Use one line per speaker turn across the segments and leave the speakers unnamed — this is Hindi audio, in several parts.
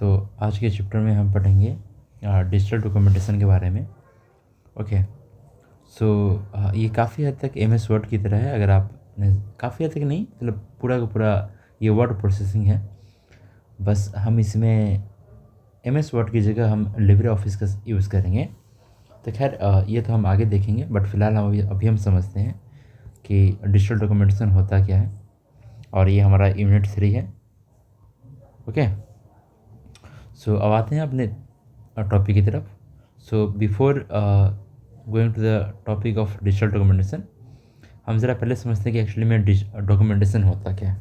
तो आज के चैप्टर में हम पढ़ेंगे डिजिटल डॉक्यूमेंटेशन के बारे में। ओके। सो ये काफ़ी हद तक एमएस वर्ड की तरह है। अगर आपने काफ़ी हद तक नहीं, मतलब पूरा का पूरा ये वर्ड प्रोसेसिंग है। बस हम इसमें एमएस वर्ड की जगह हम लिब्रे ऑफिस का यूज़ करेंगे। तो खैर ये तो हम आगे देखेंगे, बट फिलहाल हम अभी हम समझते हैं कि डिजिटल डॉक्यूमेंटेशन होता क्या है। और ये हमारा यूनिट 3 है। ओके। सो अब आते हैं अपने टॉपिक की तरफ। So before going to the topic of digital documentation, हम ज़रा पहले समझते हैं कि एक्चुअली में डॉक्यूमेंटेशन होता क्या है।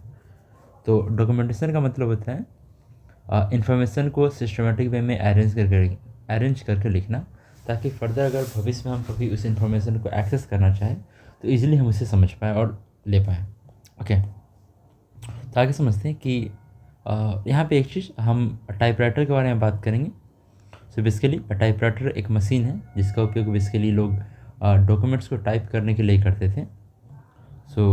तो डॉक्यूमेंटेशन का मतलब होता है इंफॉर्मेशन को सिस्टमेटिक वे में अरेंज करके लिखना, ताकि फर्दर अगर भविष्य में हम कभी उस इंफॉर्मेशन को एक्सेस करना चाहें तो इजीली हम उसे समझ पाएँ और ले पाएँ। ओके। तो आगे समझते हैं कि यहाँ पे एक चीज़ हम टाइपराइटर के बारे में बात करेंगे। सो बेसिकली टाइपराइटर एक मशीन है जिसका उपयोग बेसिकली लोग डॉक्यूमेंट्स को टाइप करने के लिए करते थे। सो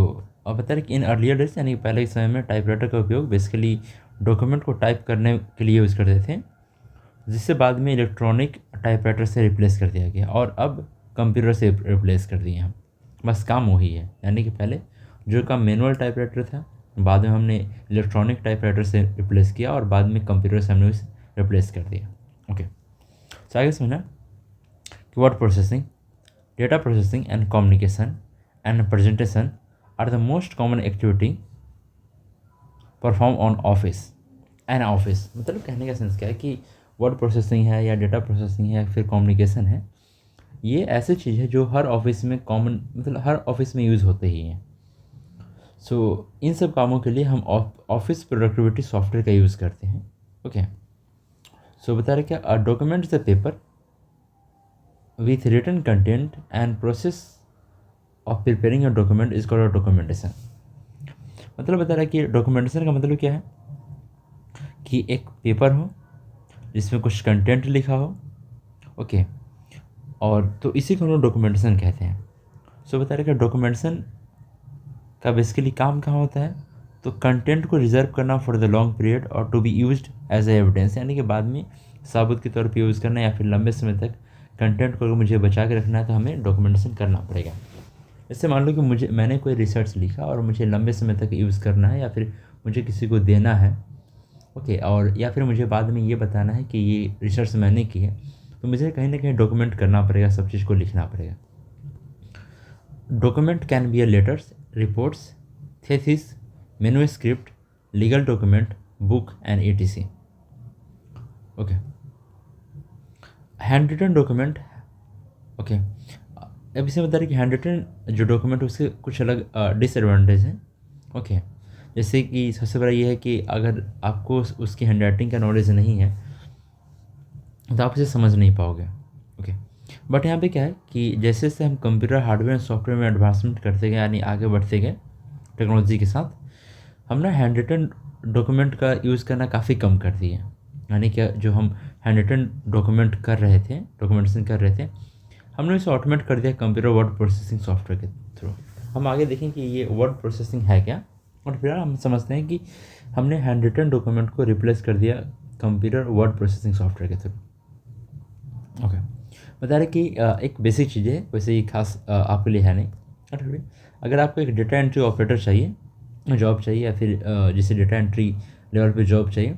अब बता रहे कि इन अर्लियर डेज यानी पहले के समय में टाइपराइटर का उपयोग बेसिकली डॉक्यूमेंट को टाइप करने के लिए यूज़ करते थे, जिससे बाद में इलेक्ट्रॉनिक टाइपराइटर से रिप्लेस कर दिया गया और अब कंप्यूटर से रिप्लेस कर दिए हम। बस काम वही है, यानी कि पहले जो काम मैनुअल टाइपराइटर था, बाद में हमने इलेक्ट्रॉनिक टाइपराइटर से रिप्लेस किया और बाद में कंप्यूटर से हमने उसे रिप्लेस कर दिया। ओके। सो आगे समझना कि word processing, data processing and communication and presentation are the most common activity perform on office and office. मतलब कहने का सेंस क्या है कि वर्ड प्रोसेसिंग है या डेटा प्रोसेसिंग है या फिर कम्युनिकेशन है, ये ऐसी चीज़ है जो हर ऑफिस में कॉमन, मतलब हर ऑफिस में यूज़ होते ही हैं। सो इन सब कामों के लिए हम ऑफिस प्रोडक्टिविटी सॉफ्टवेयर का यूज़ करते हैं। ओके। सो बता रहे क्या document the paper with written content and process of preparing a document is called documentation. मतलब बता रहा है कि डॉक्यूमेंटेशन का मतलब क्या है कि एक पेपर हो जिसमें कुछ कंटेंट लिखा हो। ओके। और तो इसी को हम लोग डॉक्यूमेंटेशन कहते हैं। सो बता रहे कि डॉक्यूमेंटेशन का बेसिकली काम कहाँ होता है, तो कंटेंट को रिजर्व करना फॉर द लॉन्ग पीरियड और to be used as a evidence, यानी कि बाद में साबुत के तौर पे यूज़ करना या फिर लंबे समय तक कंटेंट को अगर मुझे बचा के रखना है तो हमें डॉक्यूमेंटेशन करना पड़ेगा। जैसे मान लो कि मैंने कोई रिसर्च लिखा और मुझे लंबे समय तक यूज़ करना है या फिर मुझे किसी को देना है। ओके। और या फिर मुझे बाद में ये बताना है कि ये रिसर्च मैंने की है, तो मुझे कहीं ना कहीं डॉक्यूमेंट करना पड़ेगा, सब चीज़ को लिखना पड़ेगा। Document can be a letters, reports, thesis, manuscript, legal document, book and etc. Okay. Hand written document. Okay. अब इसे बता रहे कि हैंड रिटन जो डॉक्यूमेंट उसके कुछ अलग डिसएडवांटेज हैं। ओके। जैसे कि सबसे बड़ा ये है कि अगर आपको उसकी हैंड राइटिंग का नॉलेज नहीं है तो आप इसे समझ नहीं पाओगे। ओके। बट यहाँ पे क्या है कि जैसे जैसे हम कंप्यूटर हार्डवेयर एंड सॉफ्टवेयर में एडवांसमेंट करते गए, यानी आगे बढ़ते गए टेक्नोलॉजी के साथ, हमने हैंड रिटन डॉक्यूमेंट का यूज़ करना काफ़ी कम कर दिया। यानी कि जो हम हैंड रिटन डॉक्यूमेंटेशन कर रहे थे, हमने इसे ऑटोमेट कर दिया कंप्यूटर वर्ड प्रोसेसिंग सॉफ्टवेयर के थ्रू। हम आगे देखें कि ये वर्ड प्रोसेसिंग है क्या, और फिर हम समझते हैं कि हमने हैंड रिटन डॉक्यूमेंट को रिप्लेस कर दिया कंप्यूटर वर्ड प्रोसेसिंग सॉफ्टवेयर के थ्रू। ओके। बता रहे कि एक बेसिक चीज़ है, वैसे ये खास आपके लिए है नहीं, और फिर अगर आपको एक डेटा एंट्री ऑपरेटर चाहिए, जॉब चाहिए, या फिर जिसे डेटा एंट्री लेवल पे जॉब चाहिए,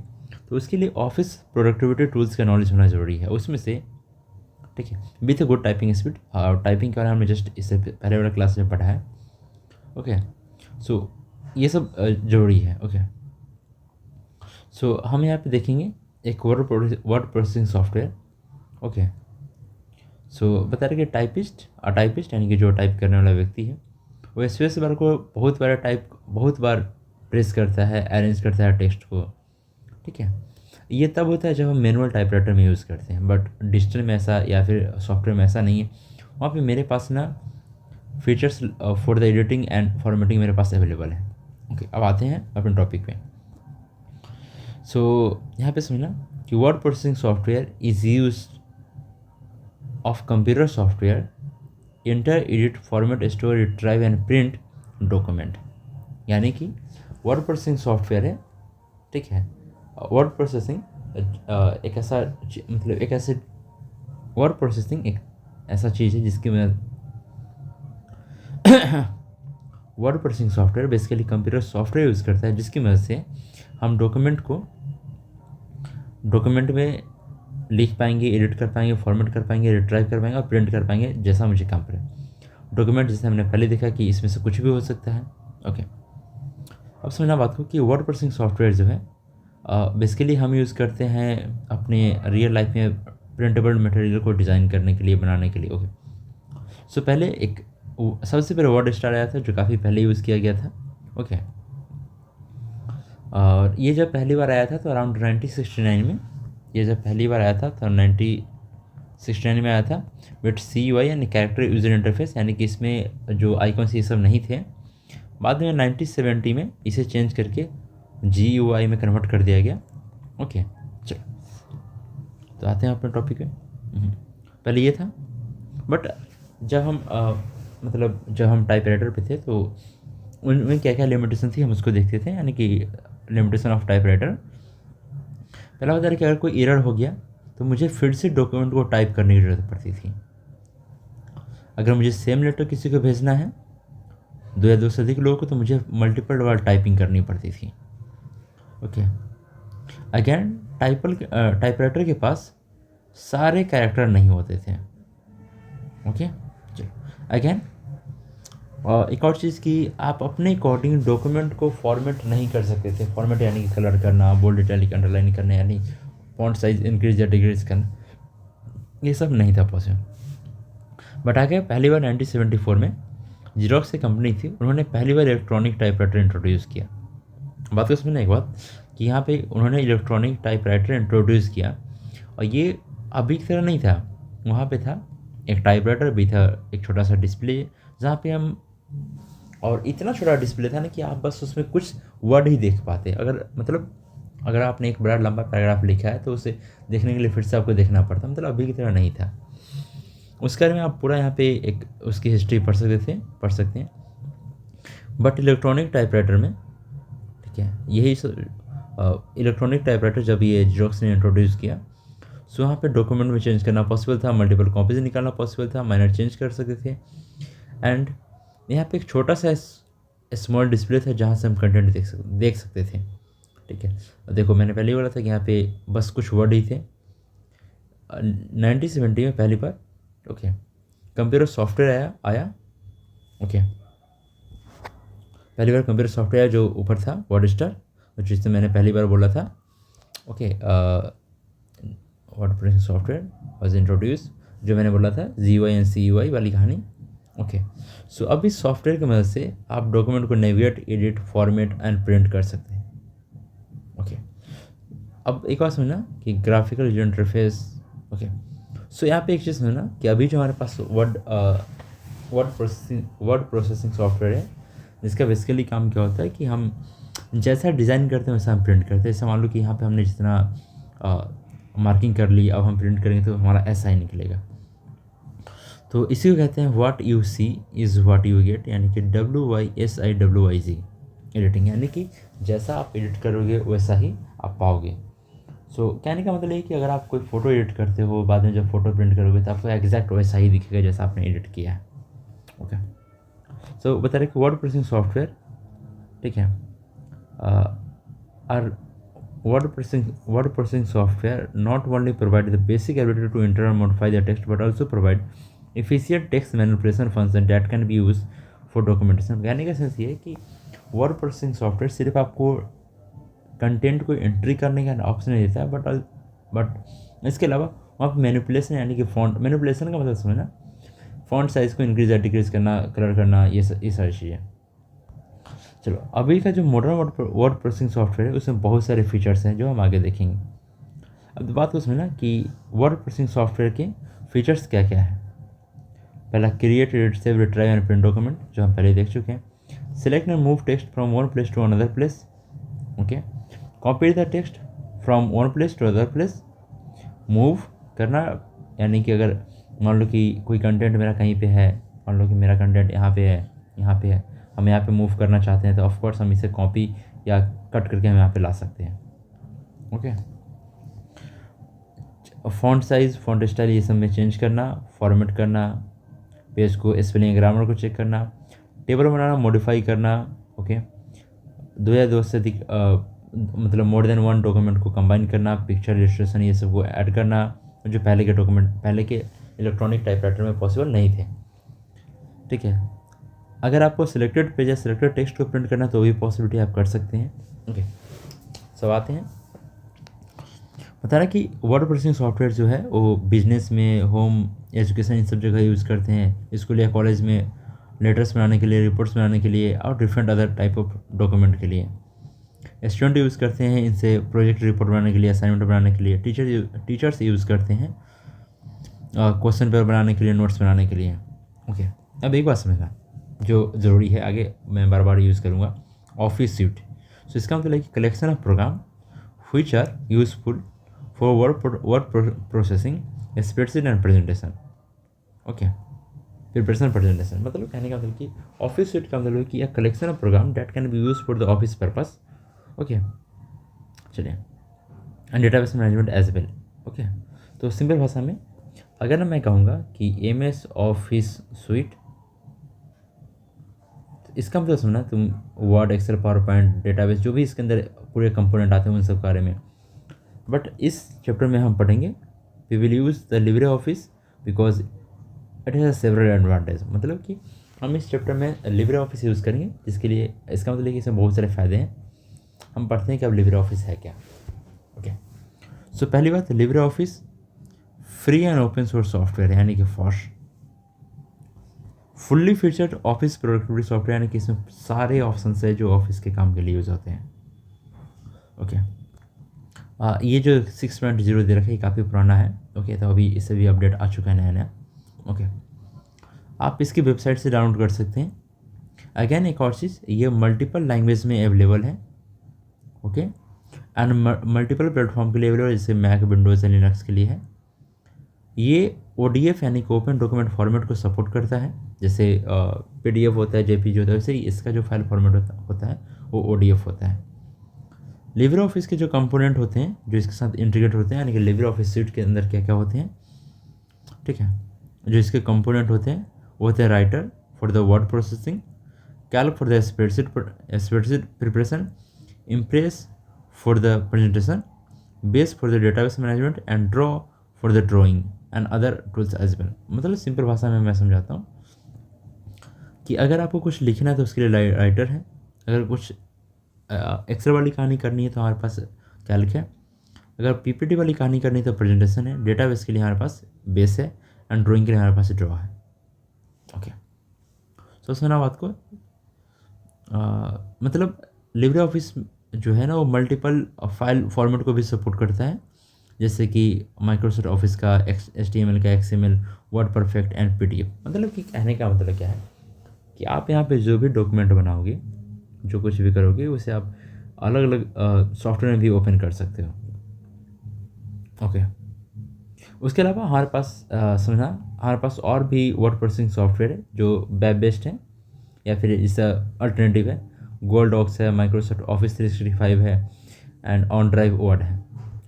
तो उसके लिए ऑफिस प्रोडक्टिविटी टूल्स का नॉलेज होना ज़रूरी है। उसमें से ठीक है with a good typing speed, और टाइपिंग के बारे में हमने जस्ट इससे पहले वाला क्लास में पढ़ा है। ओके। सो ये सब ज़रूरी है। ओके। सो हम यहाँ पे देखेंगे एक word processing software. Okay. So बता रहे कि टाइपिस्ट यानी कि जो टाइप करने वाला व्यक्ति है, वो स्पेस बार को बहुत बार प्रेस करता है, अरेंज करता है टेक्स्ट को। ठीक है। ये तब होता है जब हम मैनुअल टाइपराइटर में यूज़ करते हैं, बट डिजिटल में ऐसा या फिर सॉफ्टवेयर में ऐसा नहीं है। वहाँ पे मेरे पास ना features for the editing and formatting मेरे पास अवेलेबल है। ओके। अब आते हैं अपने टॉपिक पे। सो यहाँ पे समझना कि word processing software is use of computer software inter edit format store retrieve and print document, यानी कि वर्ड प्रोसेसिंग सॉफ्टवेयर है। ठीक है। वर्ड प्रोसेसिंग एक ऐसा मतलब एक ऐसे वर्ड प्रोसेसिंग एक ऐसा चीज़ है जिसकी वजह word processing software basically computer software use करता है जिसकी मदद से हम डॉक्यूमेंट में लिख पाएंगे, एडिट कर पाएंगे, फॉर्मेट कर पाएंगे, रिट्राइव कर पाएंगे और प्रिंट कर पाएंगे जैसा मुझे काम पड़े। डॉक्यूमेंट जैसे हमने पहले देखा कि इसमें से कुछ भी हो सकता है। ओके, अब समझना बात को कि वर्ड प्रोसेसिंग सॉफ्टवेयर जो है बेसिकली हम यूज़ करते हैं अपने रियल लाइफ में प्रिंटेबल मटेरियल को डिज़ाइन करने के लिए, बनाने के लिए। ओके, सो पहले सबसे पहले वर्ड स्टार आया था जो काफ़ी पहले यूज़ किया गया था। ओके, और ये जब पहली बार आया था तो अराउंड 1969 में, ये जब पहली बार आया था तो 1969 में आया था। बट CUI यानी कैरेक्टर यूज़र इंटरफेस, यानी कि इसमें जो आइकॉन्स ये सब नहीं थे। बाद में 1970 में इसे चेंज करके GUI में कन्वर्ट कर दिया गया। ओके, चलो तो आते हैं अपने टॉपिक पे। पहले ये था, बट जब हम जब हम टाइपराइटर पे थे तो उनमें क्या क्या लिमिटेशन थी हम उसको देखते थे, यानी कि लिमिटेशन ऑफ टाइपराइटर। पहला होता है कि अगर कोई एरर हो गया तो मुझे फिर से डॉक्यूमेंट को टाइप करने की ज़रूरत पड़ती थी। अगर मुझे सेम लेटर किसी को भेजना है, दो या दो से अधिक लोगों को, तो मुझे मल्टीपल बार टाइपिंग करनी पड़ती थी। ओके, अगेन टाइपराइटर के पास सारे कैरेक्टर नहीं होते थे। ओके, चलो अगेन एक और चीज़ कि आप अपने अकॉर्डिंग डॉक्यूमेंट को फॉर्मेट नहीं कर सकते थे। फॉर्मेट यानी कि कलर करना, बोल्ड, इटैलिक, अंडरलाइन करना, यानी फॉन्ट साइज इंक्रीज या डिक्रीज करना, ये सब नहीं था पॉसिबल। बट आगे पहली बार 1974 में जीरोक्स एक कंपनी थी, उन्होंने पहली बार इलेक्ट्रॉनिक टाइपराइटर इंट्रोड्यूस किया। बात को समझना एक बात कि यहाँ पे उन्होंने इलेक्ट्रॉनिक टाइपराइटर इंट्रोड्यूस किया, और ये अभी की तरह नहीं था। वहाँ पे था एक टाइपराइटर भी था, एक छोटा सा डिस्प्ले जहाँ पे हम, और इतना छोटा डिस्प्ले था ना कि आप बस उसमें कुछ वर्ड ही देख पाते। अगर आपने एक बड़ा लंबा पैराग्राफ लिखा है तो उसे देखने के लिए फिर से आपको देखना पड़ता, अभी की तरह नहीं था। उसके बारे में आप पूरा यहाँ पे एक उसकी हिस्ट्री पढ़ सकते हैं। बट इलेक्ट्रॉनिक टाइपराइटर में, ठीक है, यही इलेक्ट्रॉनिक टाइपराइटर जब ये जीरोक्स ने इंट्रोड्यूस किया, सो वहाँ पे डॉक्यूमेंट में चेंज करना पॉसिबल था, मल्टीपल कॉपीज निकालना पॉसिबल था, माइनर चेंज कर सकते थे। एंड यहाँ पे एक छोटा सा स्मॉल डिस्प्ले था जहाँ से हम कंटेंट देख सकते थे। ठीक है, देखो मैंने पहले ही बोला था कि यहाँ पे बस कुछ वर्ड ही थे। 1970 में पहली बार ओके कंप्यूटर सॉफ्टवेयर आया। ओके, पहली बार कंप्यूटर सॉफ्टवेयर जो ऊपर था वर्ड स्टार, जिससे मैंने पहली बार बोला था। Okay, word processing software was introduce, जो मैंने बोला था GUI एंड CUI वाली कहानी। ओके, सो अब इस सॉफ्टवेयर की मदद से आप डॉक्यूमेंट को navigate, edit, format and print कर सकते हैं। ओके, अब एक बात समझना कि ग्राफिकल यूजर इंटरफेस। ओके, सो यहाँ पे एक चीज़ समझना कि अभी जो हमारे पास वर्ड प्रोसेसिंग सॉफ्टवेयर है, जिसका बेसिकली काम क्या होता है कि हम जैसा डिज़ाइन करते हैं वैसा हम प्रिंट करते हैं। जैसे मान लो कि यहाँ पे हमने जितना मार्किंग कर ली, अब हम प्रिंट करेंगे तो हमारा ऐसा ही निकलेगा। तो इसी को कहते हैं what you see is what you get, यानी कि WYSIWIG एडिटिंग, यानी कि जैसा आप एडिट करोगे वैसा ही आप पाओगे। सो कहने का मतलब ये कि अगर आप कोई फ़ोटो एडिट करते हो, बाद में जब फ़ोटो प्रिंट करोगे तो आपको एग्जैक्ट वैसा ही दिखेगा जैसा आपने एडिट किया है। ओके, सो बता रहे कि वर्ड प्रोसेसिंग सॉफ्टवेयर, ठीक है, और word processing software not only provide the basic ability to enter and modify the text but also provide efficient text manipulation function that can be used for documentation। कहने का सेंस ये है कि वर्ड प्रोसेसिंग सॉफ्टवेयर सिर्फ आपको कंटेंट को एंट्री करने का ऑप्शन नहीं देता है, बट इसके अलावा वहाँ पर मैनिपुलेशन, यानी कि फॉन्ट मैनिपुलेशन का मतलब समझना, फॉन्ट साइज़ को इंक्रीज या डिक्रीज करना, कलर करना, ये सारी चीज़ें। चलो, अभी का जो मॉडर्न वर्ड प्रोसेसिंग सॉफ्टवेयर है उसमें बहुत सारे फीचर्स हैं जो हम आगे देखेंगे। अब बात को समझना कि वर्ड प्रोसेसिंग सॉफ्टवेयर के फीचर्स क्या क्या है। पहला, create, edit, save, retrieve and print document, जो हम पहले देख चुके हैं। Select and move text from one place to another place. Okay, copy the text from one place to other place. Move करना, यानी कि अगर मान लो कि कोई कंटेंट मेरा कहीं पे है, मान लो कि मेरा कंटेंट यहाँ पे है, हम यहाँ पे मूव करना चाहते हैं तो ऑफकोर्स हम इसे कॉपी या कट करके हम यहाँ पे ला सकते हैं। Okay, font size, font style ये सब में चेंज करना, फॉर्मेट करना, पेज को स्पेलिंग ग्रामर को चेक करना, टेबल बनाना, मॉडिफाई करना। ओके, दो या दो से अधिक मतलब मोर देन वन डॉक्यूमेंट को कंबाइन करना, पिक्चर, इलस्ट्रेशन ये सब को ऐड करना, जो पहले के डॉक्यूमेंट, पहले के इलेक्ट्रॉनिक टाइपराइटर में पॉसिबल नहीं थे। ठीक है, अगर आपको सिलेक्टेड पेज या सिलेक्टेड टेक्स्ट को प्रिंट करना तो वो भी पॉसिबिलिटी आप कर सकते हैं। ओके, सब आते हैं। बता रहा कि वर्ड प्रोसेसिंग सॉफ्टवेयर जो है वो बिजनेस में, होम, एजुकेशन इन सब जगह यूज़ करते हैं। स्कूल या कॉलेज में लेटर्स बनाने के लिए, रिपोर्ट्स बनाने के लिए और different other type of document के लिए। स्टूडेंट यूज़ करते हैं इनसे प्रोजेक्ट रिपोर्ट बनाने के लिए, असाइनमेंट बनाने के लिए। टीचर्स यूज़ करते हैं क्वेश्चन पेपर बनाने के लिए, नोट्स बनाने के लिए। ओके, अब एक बात समझना जो ज़रूरी है, आगे मैं बार बार यूज़ करूँगा, ऑफिस सूट। सो इसका मतलब है कि collection of program which are useful for word processing, spreadsheet and presentation। Okay, preparation presentation मतलब कहने का मतलब कि ऑफिस सूट का मतलब है कि collection of program that can be use for the office purpose. Okay, चलिए, and database management as well. Okay, तो सिंपल भाषा में अगर मैं कहूँगा कि MS ऑफिस सूट, इसका मतलब सुनना तुम Word, Excel, PowerPoint, database जो भी इसके अंदर पूरे कंपोनेंट आते हैं उन सब के बारे में। बट इस चैप्टर में हम पढ़ेंगे we will use the LibreOffice because it has several advantage. मतलब कि हम इस चैप्टर में लिब्रे ऑफिस यूज़ करेंगे, जिसके लिए इसका मतलब कि इसमें बहुत सारे फ़ायदे हैं। हम पढ़ते हैं कि अब लिब्रे ऑफिस है क्या। ओके, सो पहली बात, libre office free and open source software यानी कि FOSS, fully featured office productivity software यानी कि इसमें सारे ऑप्शन है जो ऑफिस के काम के लिए यूज़ होते हैं। ओके, ये जो 6.0 दे रखा है काफ़ी पुराना है। ओके, तो अभी इससे भी अपडेट आ चुका है नया नया। ओके, आप इसकी वेबसाइट से डाउनलोड कर सकते हैं। अगेन एक और चीज़, ये मल्टीपल लैंग्वेज में अवेलेबल है। ओके, एंड मल्टीपल प्लेटफॉर्म के लिए अवेलेबल है, जैसे मैक, विंडोज़ या लिनक्स के लिए है। ये ODF यानी कि ओपन डॉक्यूमेंट फॉर्मेट को सपोर्ट करता है। जैसे PDF होता है, JPG होता है, वैसे ही इसका जो फाइल फॉर्मेट होता है वो ODF होता है। लिब्रे ऑफिस के जो कंपोनेंट होते हैं जो इसके साथ इंटीग्रेट होते हैं, यानी कि लिब्रे ऑफिस सूट के अंदर क्या क्या होते हैं, ठीक है, जो इसके कंपोनेंट होते हैं वो होते हैं Writer for the word processing, Calc for the spreadsheet preparation, Impress for the presentation, Base for the database management and Draw for the drawing and other tools as well. मतलब सिंपल भाषा में मैं समझाता हूँ कि अगर आपको कुछ लिखना है तो उसके लिए राइटर है, अगर कुछ एक्सेल वाली कहानी करनी है तो हमारे पास कैल्क है, अगर PPT वाली कहानी करनी है तो प्रेजेंटेशन है, डेटाबेस के लिए हमारे पास बेस है एंड ड्राइंग के लिए हमारे पास ड्रॉ है। ओके, सो सुना बात को, मतलब लिब्रे ऑफिस जो है ना वो मल्टीपल फाइल फॉर्मेट को भी सपोर्ट करता है, जैसे कि माइक्रोसॉफ्ट ऑफिस का HTML का XML, word perfect and PDF। मतलब कि कहने का मतलब क्या है कि आप यहाँ पे जो भी डॉक्यूमेंट बनाओगे, जो कुछ भी करोगे उसे आप अलग अलग सॉफ्टवेयर में भी ओपन कर सकते हो। ओके, उसके अलावा हमारे पास समझना, हमारे पास और भी वर्ड प्रोसेसिंग सॉफ्टवेयर है जो वेब बेस्ड है या फिर इसका अल्टरनेटिव है। गूगल डॉक्स है, माइक्रोसॉफ्ट ऑफिस 365 है एंड ऑन ड्राइव वर्ड है,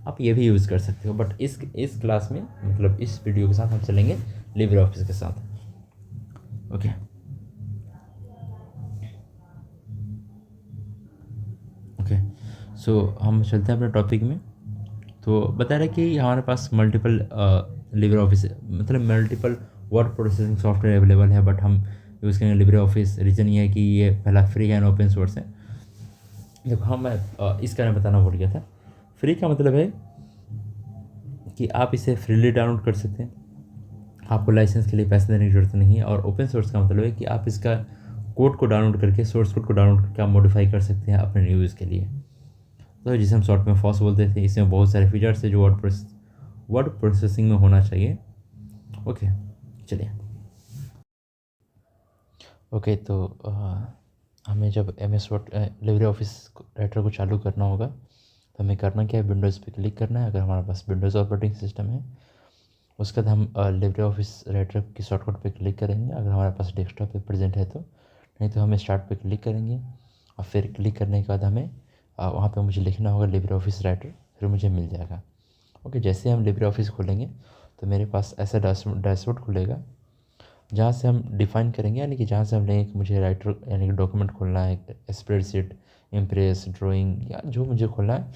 आप ये भी यूज़ कर सकते हो। बट इस क्लास में, मतलब इस वीडियो के साथ हम चलेंगे लिब्रे ऑफिस के साथ। ओके, ओके, सो हम चलते हैं अपने टॉपिक में। तो बता रहे कि हमारे पास मल्टीपल लिब्रे ऑफिस, मतलब multiple word processing software available है, बट हम यूज़ करेंगे लिब्रे ऑफिस। रीज़न ये है कि ये पहला फ्री एंड ओपन सोर्स है। देखो, हाँ, मैं इसका मैं बताना भूल गया था। फ्री का मतलब है कि आप इसे फ्रीली डाउनलोड कर सकते हैं, आपको लाइसेंस के लिए पैसे देने की ज़रूरत नहीं है। और ओपन सोर्स का मतलब है कि आप इसका कोड को डाउनलोड करके, सोर्स कोड को डाउनलोड करके आप मॉडिफाई कर सकते हैं अपने यूज़ के लिए। तो जिसे हम शॉर्ट में फॉस बोलते थे, इसमें बहुत सारे फीचर्स है जो वर्ड प्रोसेसिंग में होना चाहिए। ओके, चलिए। ओके, तो हमें जब MS word Libre office writer को चालू करना होगा तो हमें करना क्या है, विंडोज़ पे क्लिक करना है अगर हमारे पास विंडोज़ ऑपरेटिंग सिस्टम है। उसके बाद हम लिब्रे ऑफिस राइटर की शॉर्टकट पे क्लिक करेंगे अगर हमारे पास डेस्कटॉप पे प्रेजेंट है तो, नहीं तो हम स्टार्ट पे क्लिक करेंगे और फिर क्लिक करने के बाद हमें वहाँ पे मुझे लिखना होगा लिब्रे ऑफिस राइटर, फिर मुझे मिल जाएगा। ओके, जैसे हम लिब्रे ऑफिस खोलेंगे तो मेरे पास ऐसा डैशबोर्ड खुलेगा, जहाँ से हम डिफ़ाइन करेंगे, यानी कि जहाँ से हम लेंगे कि मुझे राइटर यानी कि डॉक्यूमेंट खोलना है, स्प्रेडशीट, इम्प्रेस, ड्राइंग या जो मुझे खोलना है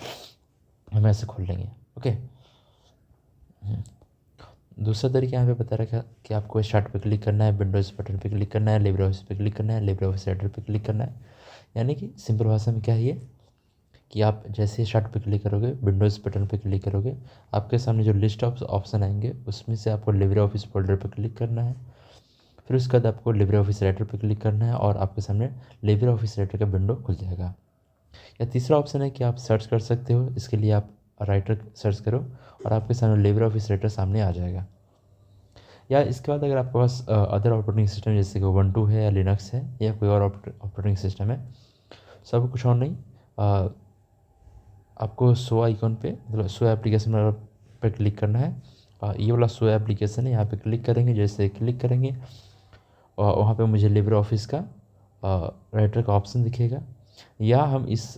हम ऐसे खोल लेंगे। ओके। दूसरा तरीका यहाँ पे बता रखा है कि आपको स्टार्ट पे क्लिक करना है, विंडोज़ बटन पे क्लिक करना है, लिब्रे ऑफिस पे क्लिक करना है, लिब्रे ऑफिस राइटर पे क्लिक करना है। यानी कि सिंपल भाषा में क्या है ये कि आप जैसे ही स्टार्ट पे क्लिक करोगे, विंडोज़ बटन पे क्लिक करोगे, आपके सामने जो लिस्ट ऑफ ऑप्शन आएंगे उसमें से आपको लिब्रे ऑफिस फोल्डर पे क्लिक करना है। फिर उसके बाद आपको लिब्रे ऑफिस राइटर पे क्लिक करना है और आपके सामने लिब्रे ऑफिस राइटर का विंडो खुल जाएगा। या तीसरा ऑप्शन है कि आप सर्च कर सकते हो, इसके लिए आप राइटर सर्च करो और आपके सामने लिब्रे ऑफिस राइटर सामने आ जाएगा। या इसके बाद अगर आपके पास अदर ऑपरेटिंग सिस्टम जैसे कि ubuntu है या लिनक्स है या कोई और ऑपरेटिंग सिस्टम है, सब कुछ और नहीं, आपको शो आइकॉन पे मतलब शो एप्लीकेशन पे क्लिक करना है। ये वाला शो एप्लीकेशन है, यहाँ पे क्लिक करेंगे, जैसे क्लिक करेंगे और वहाँ पे मुझे लिब्रे ऑफिस का राइटर का ऑप्शन दिखेगा। या हम इस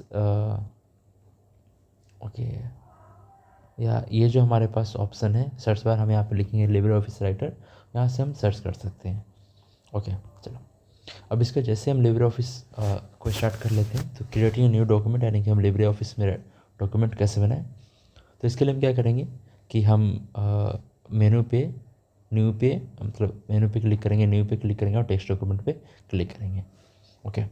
ओके, या ये जो हमारे पास ऑप्शन है सर्च बार, हम यहाँ पे लिखेंगे लिब्रे ऑफिस राइटर, यहाँ से हम सर्च कर सकते हैं। ओके, चलो अब इसका जैसे हम लिब्रे ऑफिस को स्टार्ट कर लेते हैं, तो क्रिएटिंग न्यू डॉक्यूमेंट यानी कि हम लिब्रे ऑफिस में डॉक्यूमेंट कैसे बनाएं। तो इसके लिए हम क्या करेंगे कि हम मेनू पे न्यू पे मतलब मेनू पे क्लिक करेंगे, न्यू पे क्लिक करेंगे और टेक्स्ट डॉक्यूमेंट पे क्लिक करेंगे। ओके,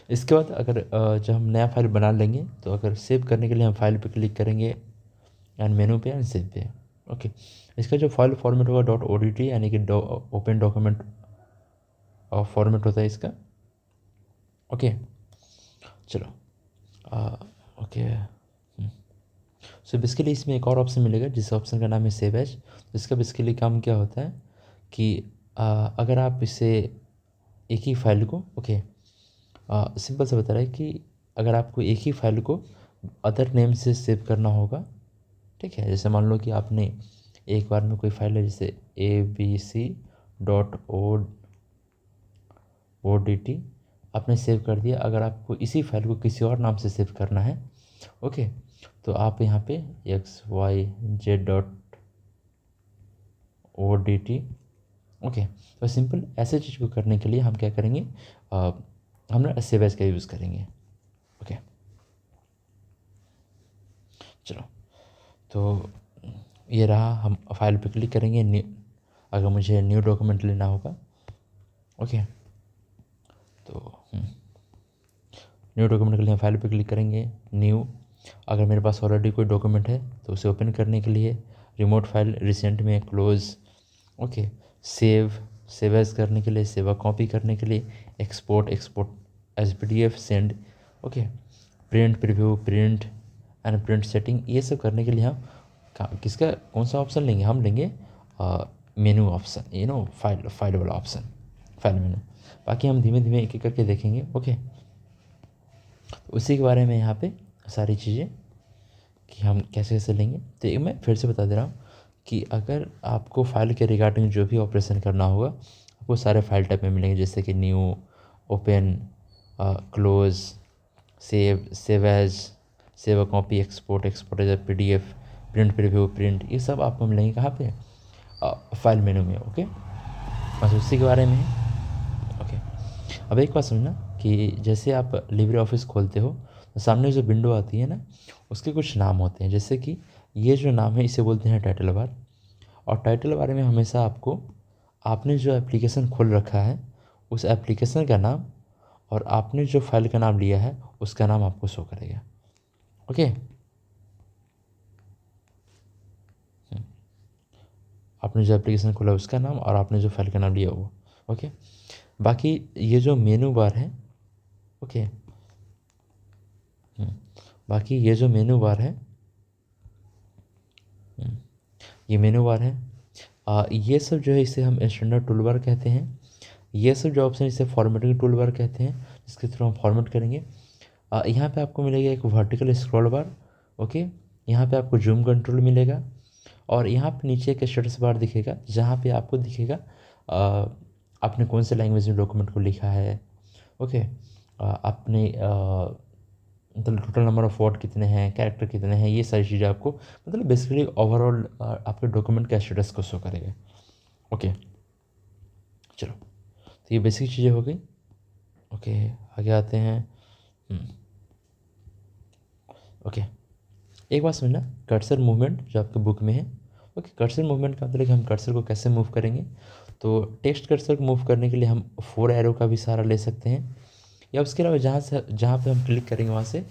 इसके बाद अगर जब हम नया फाइल बना लेंगे तो अगर सेव करने के लिए हम फाइल पे क्लिक करेंगे एंड मेनू पे एंड सेव पे। ओके, इसका जो फाइल फॉर्मेट होगा .odt यानी कि ओपन डॉक्यूमेंट फॉर्मेट होता है इसका। ओके, चलो ओके। सो बेसिकली इसमें एक और ऑप्शन मिलेगा जिस ऑप्शन का नाम है सेव एज। तो इसका बेसिकली काम क्या होता है कि अगर आप इसे एक ही फाइल को सिंपल से बता रहा है कि अगर आपको एक ही फाइल को अदर नेम से सेव करना होगा, ठीक है, जैसे मान लो कि आपने एक बार में कोई फाइल है जैसे abc.odt आपने सेव कर दिया। अगर आपको इसी फाइल को किसी और नाम से सेव करना है, ओके, तो आप यहाँ पे xyz.odt, ओके। तो सिंपल ऐसे चीज़ को करने के लिए हम क्या करेंगे, हम ना सेव एज का यूज़ करेंगे। ओके, चलो तो ये रहा, हम फाइल पे क्लिक करेंगे न्यू, अगर मुझे न्यू डॉक्यूमेंट लेना होगा। ओके, तो न्यू डॉक्यूमेंट के लिए फाइल पे क्लिक करेंगे, न्यू। अगर मेरे पास ऑलरेडी कोई डॉक्यूमेंट है तो उसे ओपन करने के लिए रिमोट फाइल, रिसेंट में क्लोज। ओके, सेव एज करने के लिए, सेवा कॉपी करने के लिए export as PDF, send. Okay, print preview, print and print setting, ये सब करने के लिए हम किसका कौन सा ऑप्शन लेंगे, हम लेंगे मेनू ऑप्शन, फाइल वाला ऑप्शन, फाइल मेनू। बाकी हम धीमे धीमे एक एक करके देखेंगे। ओके, उसी के बारे में यहाँ पे सारी चीज़ें कि हम कैसे कैसे लेंगे। तो ये मैं फिर से बता दे रहा हूँ कि अगर आपको फाइल के रिगार्डिंग जो भी ऑपरेशन करना होगा आपको सारे फाइल टाइप में मिलेंगे, जैसे कि new, open, close, save as, save copy, export as PDF, print preview, print, ये सब आपको मिलेंगे कहाँ पे, फाइल मेनू में। ओके, बस उसी के बारे में है। ओके, अब एक बात समझना कि जैसे आप लिब्रे ऑफिस खोलते हो तो सामने जो विंडो आती है ना, उसके कुछ नाम होते हैं, जैसे कि ये जो नाम है इसे बोलते हैं टाइटल बार। और टाइटल बार में हमेशा आपको आपने जो एप्लीकेशन खोल रखा है उस एप्लीकेशन का नाम और आपने जो फाइल का नाम लिया है उसका नाम आपको शो करेगा। ओके, आपने जो एप्लीकेशन खोला उसका नाम और आपने जो फाइल का नाम लिया वो। ओके, बाकी ये जो मेनू बार है, ओके, बाकी ये जो मेनू बार है, ये मेनू बार है, ये सब जो है इसे हम स्टैंडर्ड टूल बार कहते हैं। ये सब जो ऑप्शन इसे फॉर्मेटिंग टूल बार कहते हैं, जिसके थ्रू हम फॉर्मेट करेंगे। यहाँ पे आपको मिलेगा एक वर्टिकल स्क्रॉल बार। ओके, यहाँ पे आपको जूम कंट्रोल मिलेगा और यहाँ पे नीचे एक स्टेटस बार दिखेगा जहाँ पे आपको दिखेगा आपने कौन से लैंग्वेज में डॉक्यूमेंट को लिखा है। ओके, आपने मतलब टोटल नंबर ऑफ़ वर्ड कितने हैं, कैरेक्टर कितने हैं, ये सारी चीज़ें आपको मतलब बेसिकली ओवरऑल आपके डॉक्यूमेंट का स्टेटस को शो करेगा। ओके, चलो, तो ये बेसिक चीज़ें हो गई। ओके, आगे आते हैं। ओके, एक बात समझना, कर्सर मूवमेंट जो आपके बुक में है। ओके, कर्सर मूवमेंट का मतलब कि हम कर्सर को कैसे मूव करेंगे। तो टेक्स्ट कर्सर को मूव करने के लिए हम 4 एरो का भी सहारा ले सकते हैं, या उसके अलावा जहाँ पे हम क्लिक करेंगे वहाँ से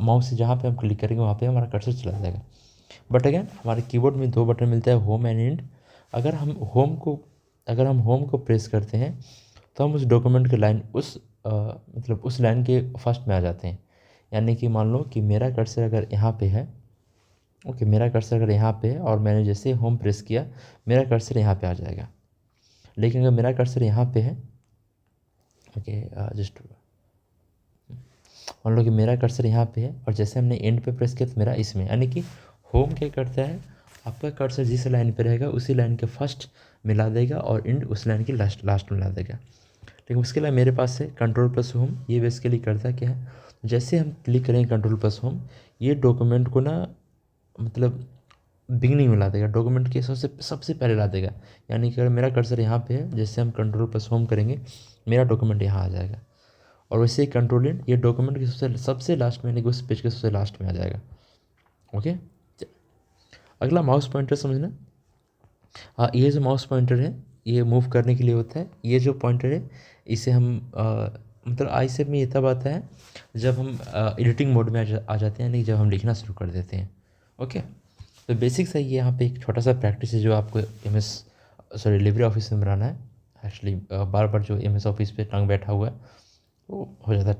माउस से जहाँ पे हम क्लिक करेंगे वहाँ पे हमारा कर्सर चला जाएगा। बट अगेन हमारे कीबोर्ड में 2 बटन मिलता है, होम एंड एंड। अगर हम होम को प्रेस करते हैं तो हम उस डॉक्यूमेंट के लाइन मतलब उस लाइन के फर्स्ट में आ जाते हैं। यानी कि मान लो कि मेरा कर्सर अगर यहाँ पे है, ओके, मेरा कर्सर अगर यहाँ पे है और मैंने जैसे होम प्रेस किया, मेरा कर्सर यहाँ पे आ जाएगा। लेकिन अगर मेरा कर्सर यहाँ पे है, ओके, जस्ट मान लो कि मेरा कर्सर यहाँ पे है और जैसे हमने एंड पे प्रेस किया तो मेरा इसमें, यानी कि होम क्या करता है, आपका कर्सर जिस लाइन पे रहेगा उसी लाइन के फर्स्ट मिला देगा और एंड उस लाइन की लास्ट मिला देगा। लेकिन उसके अलावा मेरे पास है कंट्रोल प्लस होम। ये बेसिकली करता क्या है, जैसे हम क्लिक करेंगे कंट्रोल प्लस होम, ये डॉक्यूमेंट को ना मतलब बिगनिंग में ला देगा, डॉक्यूमेंट के सबसे सबसे पहले ला देगा। यानी कि अगर मेरा कर्सर यहाँ पे है, जैसे हम कंट्रोल प्लस होम करेंगे मेरा डॉक्यूमेंट यहाँ आ जाएगा, और वैसे ही कंट्रोल एंड ये डॉक्यूमेंट के सबसे सबसे लास्ट में, यानी कि उस पेज के सबसे लास्ट में आ जाएगा। ओके, अगला माउस पॉइंटर समझना। हाँ, ये जो माउस पॉइंटर है ये मूव करने के लिए होता है। ये जो पॉइंटर है इसे हम मतलब आई सेप में ये तब आता है जब हम एडिटिंग मोड में आ जाते हैं, यानी कि जब हम लिखना शुरू कर देते हैं। ओके, तो बेसिक सा ये यहाँ पे एक छोटा सा प्रैक्टिस है जो आपको लिब्रे ऑफिस में बनाना है। एक्चुअली बार बार जो MS ऑफिस पे टंग बैठा हुआ है वो हो जाता है।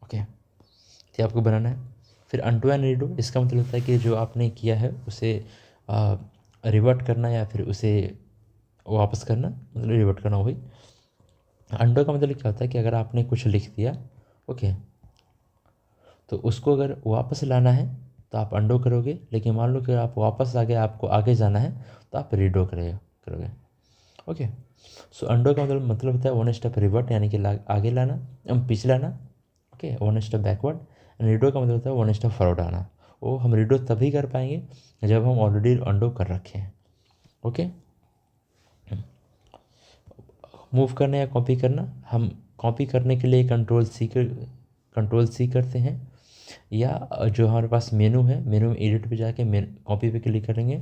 ओके, तो आपको बनाना है। फिर अनडू एंड रीडो, इसका मतलब होता है कि जो आपने किया है उसे रिवर्ट करना या फिर उसे वापस करना, मतलब रिवर्ट करना वही। अनडू का मतलब क्या होता है कि अगर आपने कुछ लिख दिया, ओके, तो उसको अगर वापस लाना है तो आप अनडू करोगे, लेकिन मान लो कि आप वापस आ गए, आपको आगे जाना है तो आप रीडो करोगे। ओके, सो अनडू का मतलब होता है 1 स्टेप रिवर्ट, यानी कि आगे लाना, पीछे लाना। Okay, 1 step backward. And redo का मतलब होता है 1 स्टेप फॉरवर्ड आना। वो हम रीडो तभी कर पाएंगे जब हम ऑलरेडी अनडू कर रखे हैं। ओके, मूव करना या कॉपी करना, हम कॉपी करने के लिए कंट्रोल सी करते हैं, या जो हमारे पास मेनू है, मेनू में एडिट पे जाके कॉपी पे क्लिक करेंगे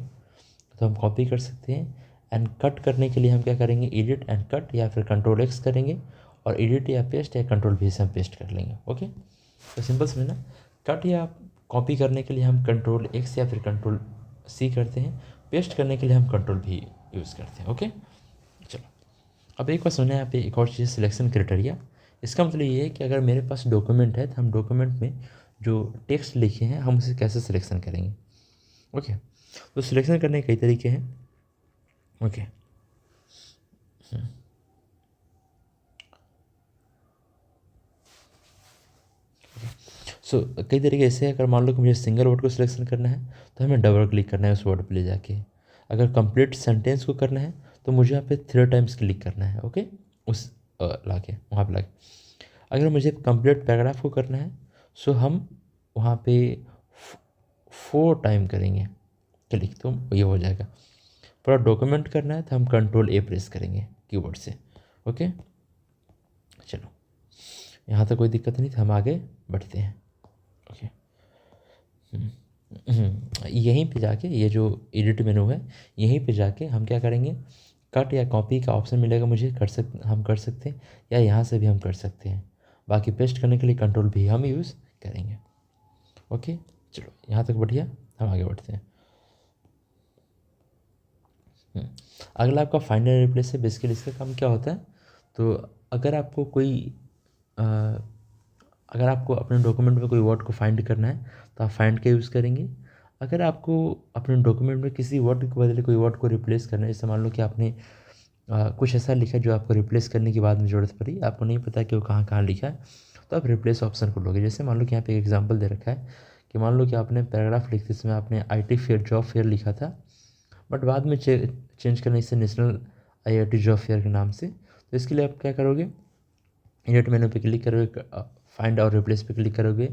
तो हम कॉपी कर सकते हैं। एंड कट करने के लिए हम क्या करेंगे, एडिट एंड कट, या फिर कंट्रोल X करेंगे और एडिट या पेस्ट या कंट्रोल V से हम पेस्ट कर लेंगे। ओके, तो सिंपल समझना, कट या कॉपी करने के लिए हम कंट्रोल X या फिर कंट्रोल C करते हैं, पेस्ट करने के लिए हम कंट्रोल V यूज़ करते हैं। ओके, चलो, अब एक बार सुनना है यहाँ पे एक और चीज़, सिलेक्शन क्राइटेरिया। इसका मतलब ये है कि अगर मेरे पास डॉक्यूमेंट है तो हम डॉक्यूमेंट में जो टेक्स्ट लिखे हैं हम उसे कैसे सिलेक्शन करेंगे। ओके, तो सिलेक्शन करने के कई तरीके हैं। ओके, सो कई तरीके ऐसे हैं। अगर मान लो कि मुझे सिंगल वर्ड को सिलेक्शन करना है तो हमें डबल क्लिक करना है उस वर्ड पे ले जाके। अगर कंप्लीट सेंटेंस को करना है तो मुझे यहाँ पे 3 टाइम्स क्लिक करना है। ओके, उस लाके वहाँ पे लाके। अगर मुझे कंप्लीट पैराग्राफ को करना है सो हम वहाँ पे 4 टाइम करेंगे क्लिक, तो ये हो जाएगा। पूरा डॉक्यूमेंट करना है तो हम कंट्रोल A प्रेस करेंगे कीबोर्ड से। ओके, चलो, यहाँ तक कोई दिक्कत नहीं, तो हम आगे बढ़ते हैं। ओके, यहीं पे जाके ये जो एडिट मेनू है यहीं पे जाके हम क्या करेंगे, कट या कॉपी का ऑप्शन मिलेगा मुझे, हम कर सकते हैं, या यहाँ से भी हम कर सकते हैं। बाकी पेस्ट करने के लिए कंट्रोल भी हम यूज़ करेंगे। ओके, चलो, यहाँ तक बढ़िया, हम आगे बढ़ते हैं। अगला आपका फाइंड एंड रिप्लेस है। बेसिकली इसका काम क्या होता है, तो अगर आपको अगर आपको अपने डॉक्यूमेंट में कोई वर्ड को फाइंड करना है तो आप फाइंड का यूज़ करेंगे। अगर आपको अपने डॉक्यूमेंट में किसी वर्ड के बदले कोई वर्ड को रिप्लेस करना है, जैसे मान लो कि आपने कुछ ऐसा लिखा जो आपको रिप्लेस करने की बाद में ज़रूरत पड़ी, आपको नहीं पता कि वो कहाँ कहाँ लिखा है, तो आप रिप्लेस ऑप्शन को लोगे। जैसे मान लो कि यहाँ पे एक एग्जांपल दे रखा है कि मान लो कि आपने पैराग्राफ लिखते समय आपने IT फेयर जॉब फेयर लिखा था, बट बाद में चेंज करना इसे नेशनल IIT जॉब फेयर के नाम से। तो इसके लिए आप क्या करोगे, एडिट मेनू पे क्लिक करोगे, फाइंड और रिप्लेस पे क्लिक करोगे,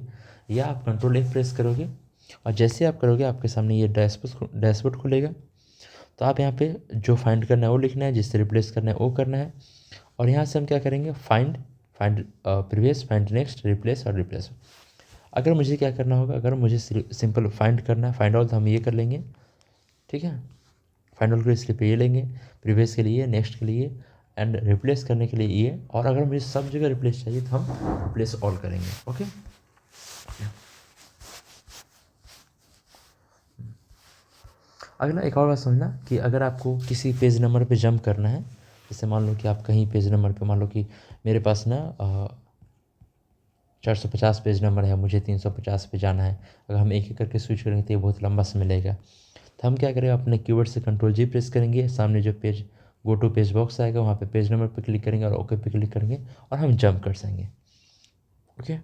या आप कंट्रोल F प्रेस करोगे और जैसे आप करोगे आपके सामने ये डैशबोर्ड खुलेगा। तो आप यहाँ पे जो फाइंड करना है वो लिखना है, जिससे रिप्लेस करना है वो करना है। और यहाँ से हम क्या करेंगे, find find previous, find next, replace और रिप्लेस। अगर मुझे क्या करना होगा, अगर मुझे सिंपल फाइंड करना है, फाइंड ऑल, तो हम ये कर लेंगे, ठीक है। फाइंड ऑल के लिए स्लिप ये लेंगे, प्रीवियस के लिए, नेक्स्ट के लिए एंड रिप्लेस करने के लिए ये। और अगर मुझे सब जगह रिप्लेस चाहिए तो हम रिप्लेस ऑल करेंगे। ओके, अगला एक और बात समझना कि अगर आपको किसी पेज नंबर पे जंप करना है, जैसे मान लो कि आप कहीं पेज नंबर पे, मान लो कि मेरे पास ना 450 पेज नंबर है, मुझे 350 पे जाना है। अगर हम एक एक करके स्विच करेंगे तो ये बहुत लंबा समय लेगा। तो हम क्या करेंगे, अपने कीवर्ड से कंट्रोल G प्रेस करेंगे, सामने जो page go to page box आएगा वहाँ पे पेज नंबर पे क्लिक करेंगे और ओके पे क्लिक करेंगे और हम जंप कर सकेंगे। ओके,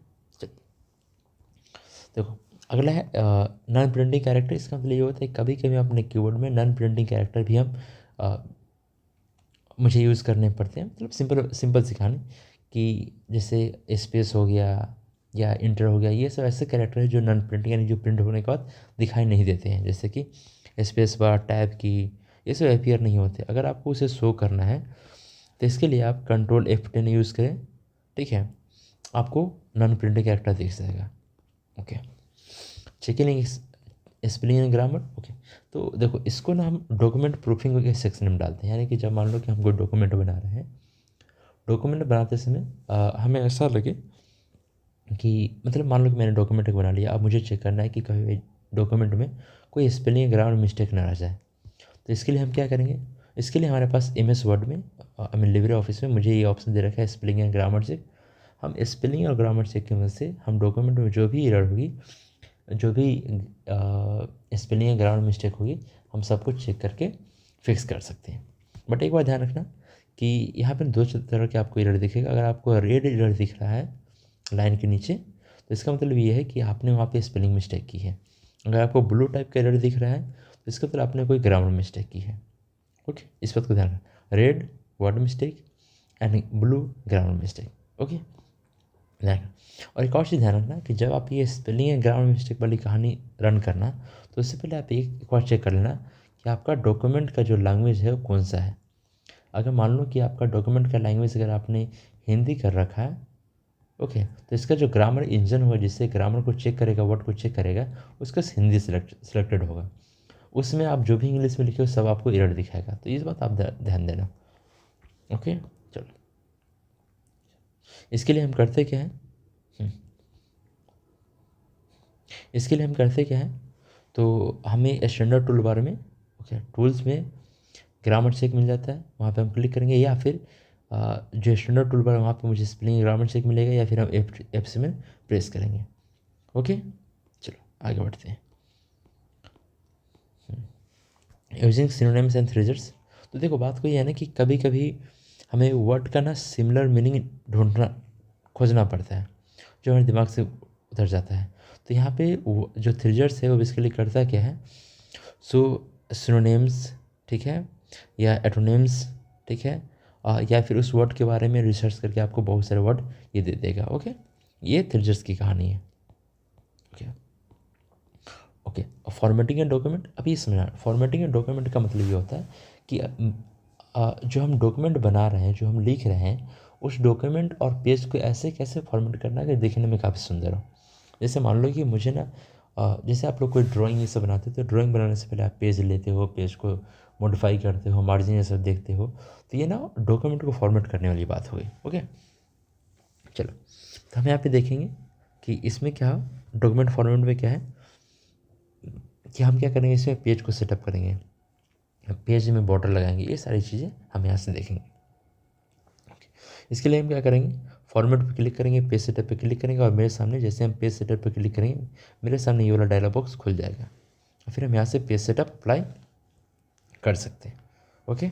देखो अगला है नॉन प्रिंटिंग कैरेक्टर। इसका मतलब ये होता है कभी कभी अपने कीवर्ड में नॉन प्रिंटिंग कैरेक्टर भी हम मुझे यूज़ करने पड़ते हैं। मतलब सिंपल सिंपल सिखाने कि जैसे स्पेस हो गया या इंटर हो गया, ये सब ऐसे कैरेक्टर है जो नॉन प्रिंटिंग यानी जो प्रिंट होने के बाद दिखाई नहीं देते हैं, जैसे कि स्पेस बार, टैब की, ये सब अपीयर नहीं होते। अगर आपको उसे शो करना है तो इसके लिए आप कंट्रोल F10 यूज़ करें, ठीक है, आपको नॉन प्रिंटिंग कैरेक्टर दिख जाएगा। Okay, checking spelling and grammar. Okay, तो देखो इसको ना हम डॉक्यूमेंट प्रूफिंग के सेक्शन में डालते हैं, यानी कि जब मान लो कि हम कोई डॉक्यूमेंट बना रहे हैं, डॉक्यूमेंट बनाते समय हमें ऐसा लगे कि मतलब मान लो कि मैंने डॉक्यूमेंट एक बना लिया, अब मुझे चेक करना है कि कभी डॉक्यूमेंट में कोई स्पेलिंग या ग्रामर मिस्टेक ना आ जाए। तो इसके लिए हम क्या करेंगे, इसके लिए हमारे पास MS वर्ड में, आई मीन लिब्रे ऑफिस में मुझे ये ऑप्शन दे रखा है स्पेलिंग एंड ग्रामर चेक। हम स्पेलिंग और ग्रामर चेक की मदद से हम डॉक्यूमेंट में जो भी एरर होगी, जो भी स्पेलिंग या ग्रामर मिस्टेक होगी, हम सब कुछ चेक करके फिक्स कर सकते हैं। बट एक बात ध्यान रखना कि यहाँ पर दो तरह के आपको एरर दिखेगा। अगर आपको रेड एरर दिख रहा है लाइन के नीचे, तो इसका मतलब ये है कि आपने वहाँ पे स्पेलिंग मिस्टेक की है। अगर आपको ब्लू टाइप का एरर दिख रहा है तो इसका मतलब आपने कोई ग्रामर मिस्टेक की है। ओके, इस बात को ध्यान रखना, red word mistake and blue grammar mistake. Okay, ध्यान रखना। और एक और चीज़ ध्यान रखना कि जब आप ये स्पेलिंग या ग्रामर मिस्टेक वाली कहानी रन करना, तो उससे पहले आप एक बार चेक कर लेना कि आपका डॉक्यूमेंट का जो लैंग्वेज है वो कौन सा है। अगर मान लो कि आपका डॉक्यूमेंट का लैंग्वेज अगर आपने हिंदी कर रखा है, ओके, तो इसका जो ग्रामर इंजन होगा जिससे ग्रामर को चेक करेगा, वर्ड को चेक करेगा, उसका हिंदी सिलेक्टेड होगा। उसमें आप जो भी इंग्लिश में लिखे हो सब आपको एरर दिखाएगा। तो इस बात आप ध्यान देना। ओके, चलो इसके लिए हम करते क्या है, इसके लिए हम करते क्या है, तो हमें स्टैंडर्ड टूल बार में, ओके, टूल्स में ग्रामर चेक मिल जाता है, वहाँ पे हम क्लिक करेंगे, या फिर जो स्टैंडर्ड टूल बार है वहाँ पे मुझे स्पेलिंग ग्रामर चेक मिलेगा, या फिर हम F7 प्रेस करेंगे। ओके, चलो आगे बढ़ते हैं। Using synonyms and phrases. तो देखो बात कोई है ना कि कभी कभी हमें वर्ड का ना सिमिलर मीनिंग ढूंढना, खोजना पड़ता है, जो हमारे दिमाग से उतर जाता है। तो यहाँ पे वो जो थ्रेजर्स है वो बेसिकली करता क्या है, सो सिनोनिम्स, ठीक है, या एटोनिम्स, ठीक है, या फिर उस वर्ड के बारे में रिसर्च करके आपको बहुत सारे वर्ड ये दे देगा। ओके, ये थ्रेजर्स की कहानी है। Okay, okay, formatting and document. अभी समझना, फॉर्मेटिंग एंड डॉक्यूमेंट का मतलब ये होता है कि जो हम डॉक्यूमेंट बना रहे हैं, जो हम लिख रहे हैं, उस डॉक्यूमेंट और पेज को ऐसे कैसे फॉर्मेट करना है कि दिखने में काफ़ी सुंदर हो। जैसे मान लो कि मुझे ना जैसे आप लोग कोई ड्राइंग ये सब बनाते हो, तो ड्राइंग बनाने से पहले आप पेज लेते हो, पेज को मॉडिफाई करते हो, मार्जिन ये सब देखते हो। तो ये ना डॉक्यूमेंट को फॉर्मेट करने वाली बात हो गई। ओके, चलो, तो हम यहाँ पे देखेंगे कि इसमें क्या, डॉक्यूमेंट फॉर्मेट में क्या है कि हम क्या करेंगे, इसमें पेज को सेटअप करेंगे, पेज में बॉर्डर लगाएंगे, ये सारी चीज़ें हम यहाँ से देखेंगे। इसके लिए हम क्या करेंगे, फॉर्मेट पे क्लिक करेंगे, पेज सेटअप पे क्लिक करेंगे, और मेरे सामने जैसे हम पेज सेटअप पे क्लिक करेंगे, मेरे सामने ये वाला डायलॉग बॉक्स खुल जाएगा। फिर हम यहाँ से पेज सेटअप अप्लाई कर सकते हैं। ओके,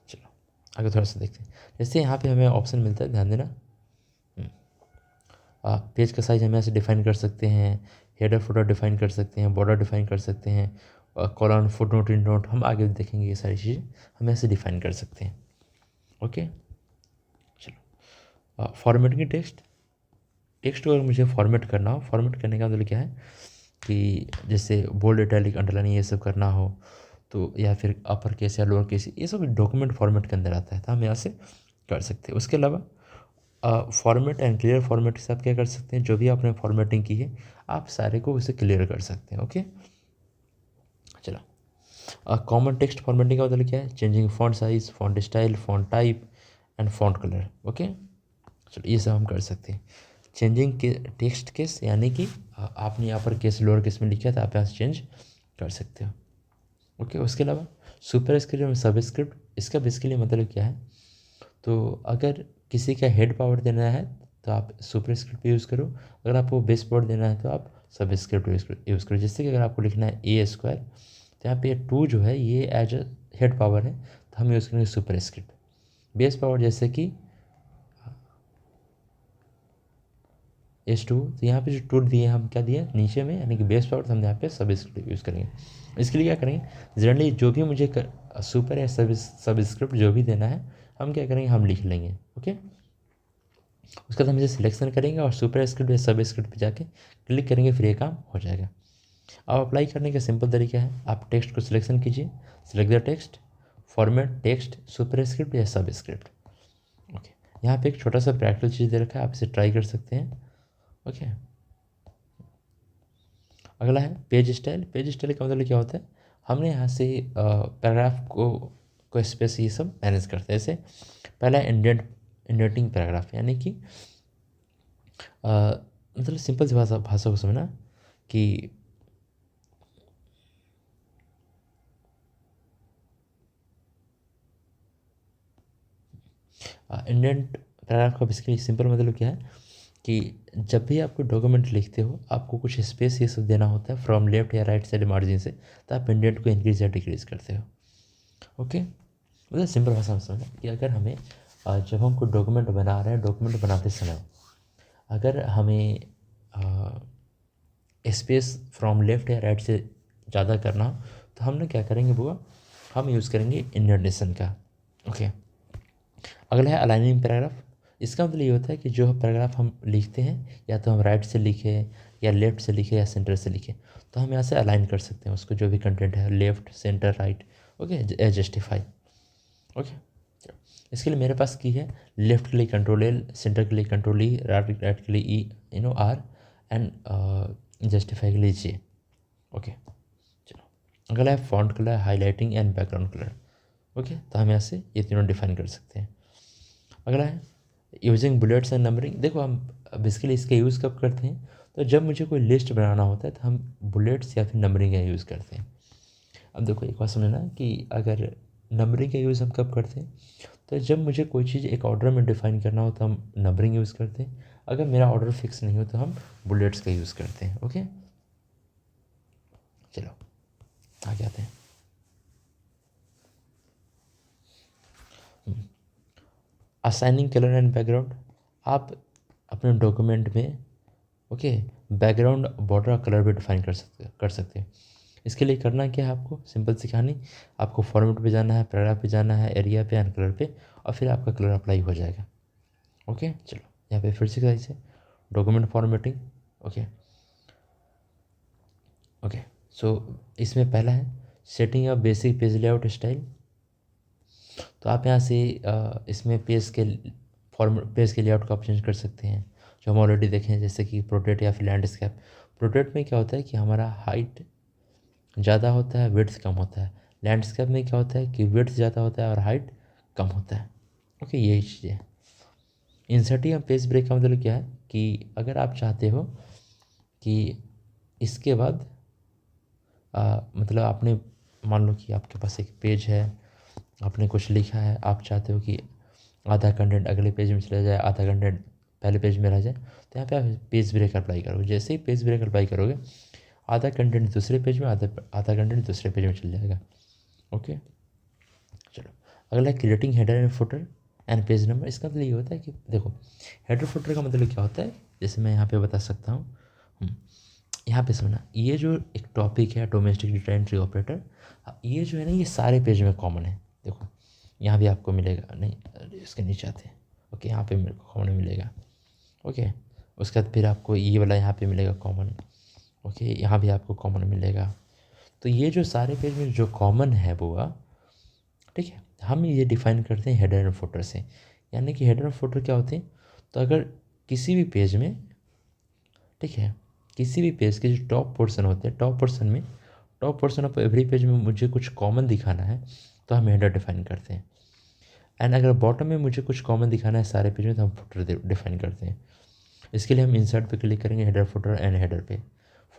चलो आगे थोड़ा सा देखते हैं। जैसे यहाँ पे हमें ऑप्शन मिलता है, ध्यान देना, पेज का साइज हम यहाँ से डिफाइन कर सकते हैं, हेडर फुटर डिफाइन कर सकते हैं, बॉर्डर डिफाइन कर सकते हैं, कॉलम, फुटनोट, इंडनोट, हम आगे देखेंगे ये सारी चीज़ें हम ऐसे डिफाइन कर सकते हैं। ओके, चलो फॉर्मेटिंग टेक्स्ट। टेक्स्ट को अगर मुझे फॉर्मेट करना हो, फॉर्मेट करने का मतलब क्या है कि जैसे बोल्ड, इटैलिक, अंडरलाइन ये सब करना हो तो, या फिर अपर केस या लोअर केस, ये सब डॉक्यूमेंट फॉर्मेट के अंदर आता है, तो हम यहाँ से कर सकते हैं। उसके अलावा फॉर्मेट एंड क्लियर फॉर्मेट के साथ क्या कर सकते हैं, जो भी आपने फॉर्मेटिंग की है आप सारे को उसे क्लियर कर सकते हैं। ओके, चलो कॉमन टेक्स्ट फॉर्मेटिंग का मतलब क्या है, changing font size, font style, font type and font colour. Okay, चलो ये सब हम कर सकते हैं। चेंजिंग के टेक्स्ट केस यानी कि आपने यहाँ पर केस लोअर केस में लिखा है तो आप यहाँ से चेंज कर सकते हो। ओके, उसके अलावा सुपर स्क्रिप्ट और सब स्क्रिप्ट, इसका बेसिकली मतलब क्या है, तो अगर किसी का हेड पावर देना है तो आप सुपर स्क्रिप्ट यूज़ करो, अगर आपको बेस पावर देना है तो आप सब स्क्रिप्ट यूज़ करो। जैसे कि अगर आपको लिखना है ए स्क्वायर, तो यहाँ पे 2 जो है ये एज अ हेड पावर है, तो हम यूज़ करेंगे सुपर स्क्रिप्ट। बेस पावर जैसे कि S2, तो यहाँ पे जो 2 दिए हम क्या दिए नीचे में, यानी कि बेस पावर, तो हम यहाँ पे सब स्क्रिप्ट यूज़ करेंगे। इसके लिए क्या करेंगे, जनरली जो भी मुझे सुपर या सब स्क्रिप्ट जो भी देना है हम क्या करेंगे, हम लिख लेंगे। ओके, उसके बाद हम इसे सिलेक्शन करेंगे और सुपर स्क्रिप्ट या सब स्क्रिप्ट पे जाके क्लिक करेंगे, फिर ये काम हो जाएगा। अब अप्लाई करने का सिंपल तरीका है, आप टेक्स्ट को सिलेक्शन कीजिए, select the text, format text, super script या सब स्क्रिप्ट। ओके, यहाँ पे एक छोटा सा प्रैक्टिकल चीज़ दे रखा है, आप इसे ट्राई कर सकते हैं। ओके, अगला है पेज स्टाइल। पेज स्टाइल का मतलब क्या होता है, हमने यहाँ से पैराग्राफ को स्पेस ये सब मैनेज करते हैं। जैसे पहला इंडेंटिंग पैराग्राफ, यानी कि मतलब सिंपल सी भाषा को समझना कि इंडेंट पैराग्राफ का बेसिकली सिंपल मतलब क्या है कि जब भी आपको डॉक्यूमेंट लिखते हो आपको कुछ स्पेस ये सब देना होता है फ्रॉम लेफ्ट या राइट साइड मार्जिन से, तो आप इंडेंट को इंक्रीज या डिक्रीज करते हो। ओके, मतलब सिंपल भाषा में समझना कि अगर हमें जब हम कोई डॉक्यूमेंट बना रहे हैं, डॉक्यूमेंट बनाते समय अगर हमें स्पेस फ्रॉम लेफ्ट या राइट से ज़्यादा करना हो तो हम ना क्या करेंगे वो, हम यूज़ करेंगे इंडेंटेशन का। ओके, अगला है अलाइनिंग पैराग्राफ। इसका मतलब ये होता है कि जो पैराग्राफ हम लिखते हैं या तो हम राइट से लिखें या लेफ्ट से लिखें या सेंटर से लिखें, तो हम यहाँ से अलाइन कर सकते हैं उसको, जो भी कंटेंट है left centre right. Okay, justify. Okay, इसके लिए मेरे पास की है लेफ्ट के लिए कंट्रोल एल, सेंटर के लिए कंट्रोल ई, राइट राइट के लिए ई आर एंड जस्टिफाई के लिए जे। ओके, चलो अगला है font colour, highlighting and background colour. Okay, तो हम यहाँ से ये तीनों डिफाइन कर सकते हैं। अगला है यूजिंग बुलेट्स एंड नंबरिंग। देखो हम बेसिकली इसका यूज़ कब करते हैं, तो जब मुझे कोई लिस्ट बनाना होता है तो हम बुलेट्स या फिर नंबरिंग का यूज़ करते हैं। अब देखो एक बात समझना कि अगर नंबरिंग का यूज़ हम कब करते हैं, तो जब मुझे कोई चीज़ एक ऑर्डर में डिफ़ाइन करना हो तो हम नंबरिंग यूज़ करते हैं, अगर मेरा ऑर्डर फिक्स नहीं हो तो हम बुलेट्स का यूज़ करते हैं। ओके, चलो आगे आते हैं। असाइनिंग कलर एंड बैकग्राउंड, आप अपने डॉक्यूमेंट में ओके बैकग्राउंड बॉर्डर कलर भी डिफाइन कर सकते हैं। इसके लिए करना क्या है, आपको सिंपल सी कहानी, आपको फॉर्मेट पे जाना है, पैराग्राफ पे जाना है, एरिया पे एंड कलर पे, और फिर आपका कलर अप्लाई हो जाएगा। ओके, चलो यहाँ पे फिर से है डॉक्यूमेंट फॉर्मेटिंग। ओके ओके, सो इसमें पहला है setting a basic page layout style. तो आप यहाँ से इसमें पेज के लेआउट को आप चेंज कर सकते हैं, जो हम ऑलरेडी देखें, जैसे कि प्रोट्रेट या फिर लैंडस्केप। प्रोट्रेट में क्या होता है कि हमारा हाइट ज़्यादा होता है, विड्थ कम होता है। लैंडस्केप में क्या होता है कि विड्थ ज़्यादा होता है और हाइट कम होता है। ओके, यही चीज़ें। इंसर्टिंग पेज ब्रेक का मतलब क्या है कि अगर आप चाहते हो कि इसके बाद मतलब आपने मान लो कि आपके पास एक पेज है, आपने कुछ लिखा है, आप चाहते हो कि आधा कंटेंट अगले पेज में चला जाए, आधा कंटेंट पहले पेज में रह जाए, तो यहाँ पे आप पेज ब्रेक अप्लाई करोगे। जैसे ही पेज ब्रेक अप्लाई करोगे आधा कंटेंट दूसरे पेज में, आधा आधा कंटेंट दूसरे पेज में चल जाएगा। ओके, चलो अगला creating header and footer and page number. इसका मतलब ये होता है कि देखो हेडर फुटर का मतलब क्या होता है, जैसे मैं यहाँ पे बता सकता हूँ। यहाँ पे समझना, ये जो एक टॉपिक है डोमेस्टिक डेटा एंट्री ऑपरेटर, ये जो है ना ये सारे पेज में कॉमन है। देखो यहाँ भी आपको मिलेगा, नहीं अरे इसके नीचे आते हैं। ओके, यहाँ पे मेरे को कॉमन मिलेगा। ओके, उसके बाद फिर आपको ये वाला यहाँ पे मिलेगा कॉमन। ओके, यहाँ भी आपको कॉमन मिलेगा। तो ये जो सारे पेज में जो कॉमन है वो ठीक है, हम ये डिफ़ाइन करते हैं हेडर एंड फुटर से। यानी कि हेडर और फुटर क्या होते हैं, तो अगर किसी भी पेज में, ठीक है, किसी भी पेज के जो टॉप पोर्शन होते हैं, top portion of every page में मुझे कुछ कॉमन दिखाना है तो हम हेडर डिफ़ाइन करते हैं। एंड अगर बॉटम में मुझे कुछ कॉमन दिखाना है सारे पेज में तो हम फुटर डिफ़ाइन करते हैं। इसके लिए हम इंसर्ट पे क्लिक करेंगे, हेडर फुटर एंड हेडर पे।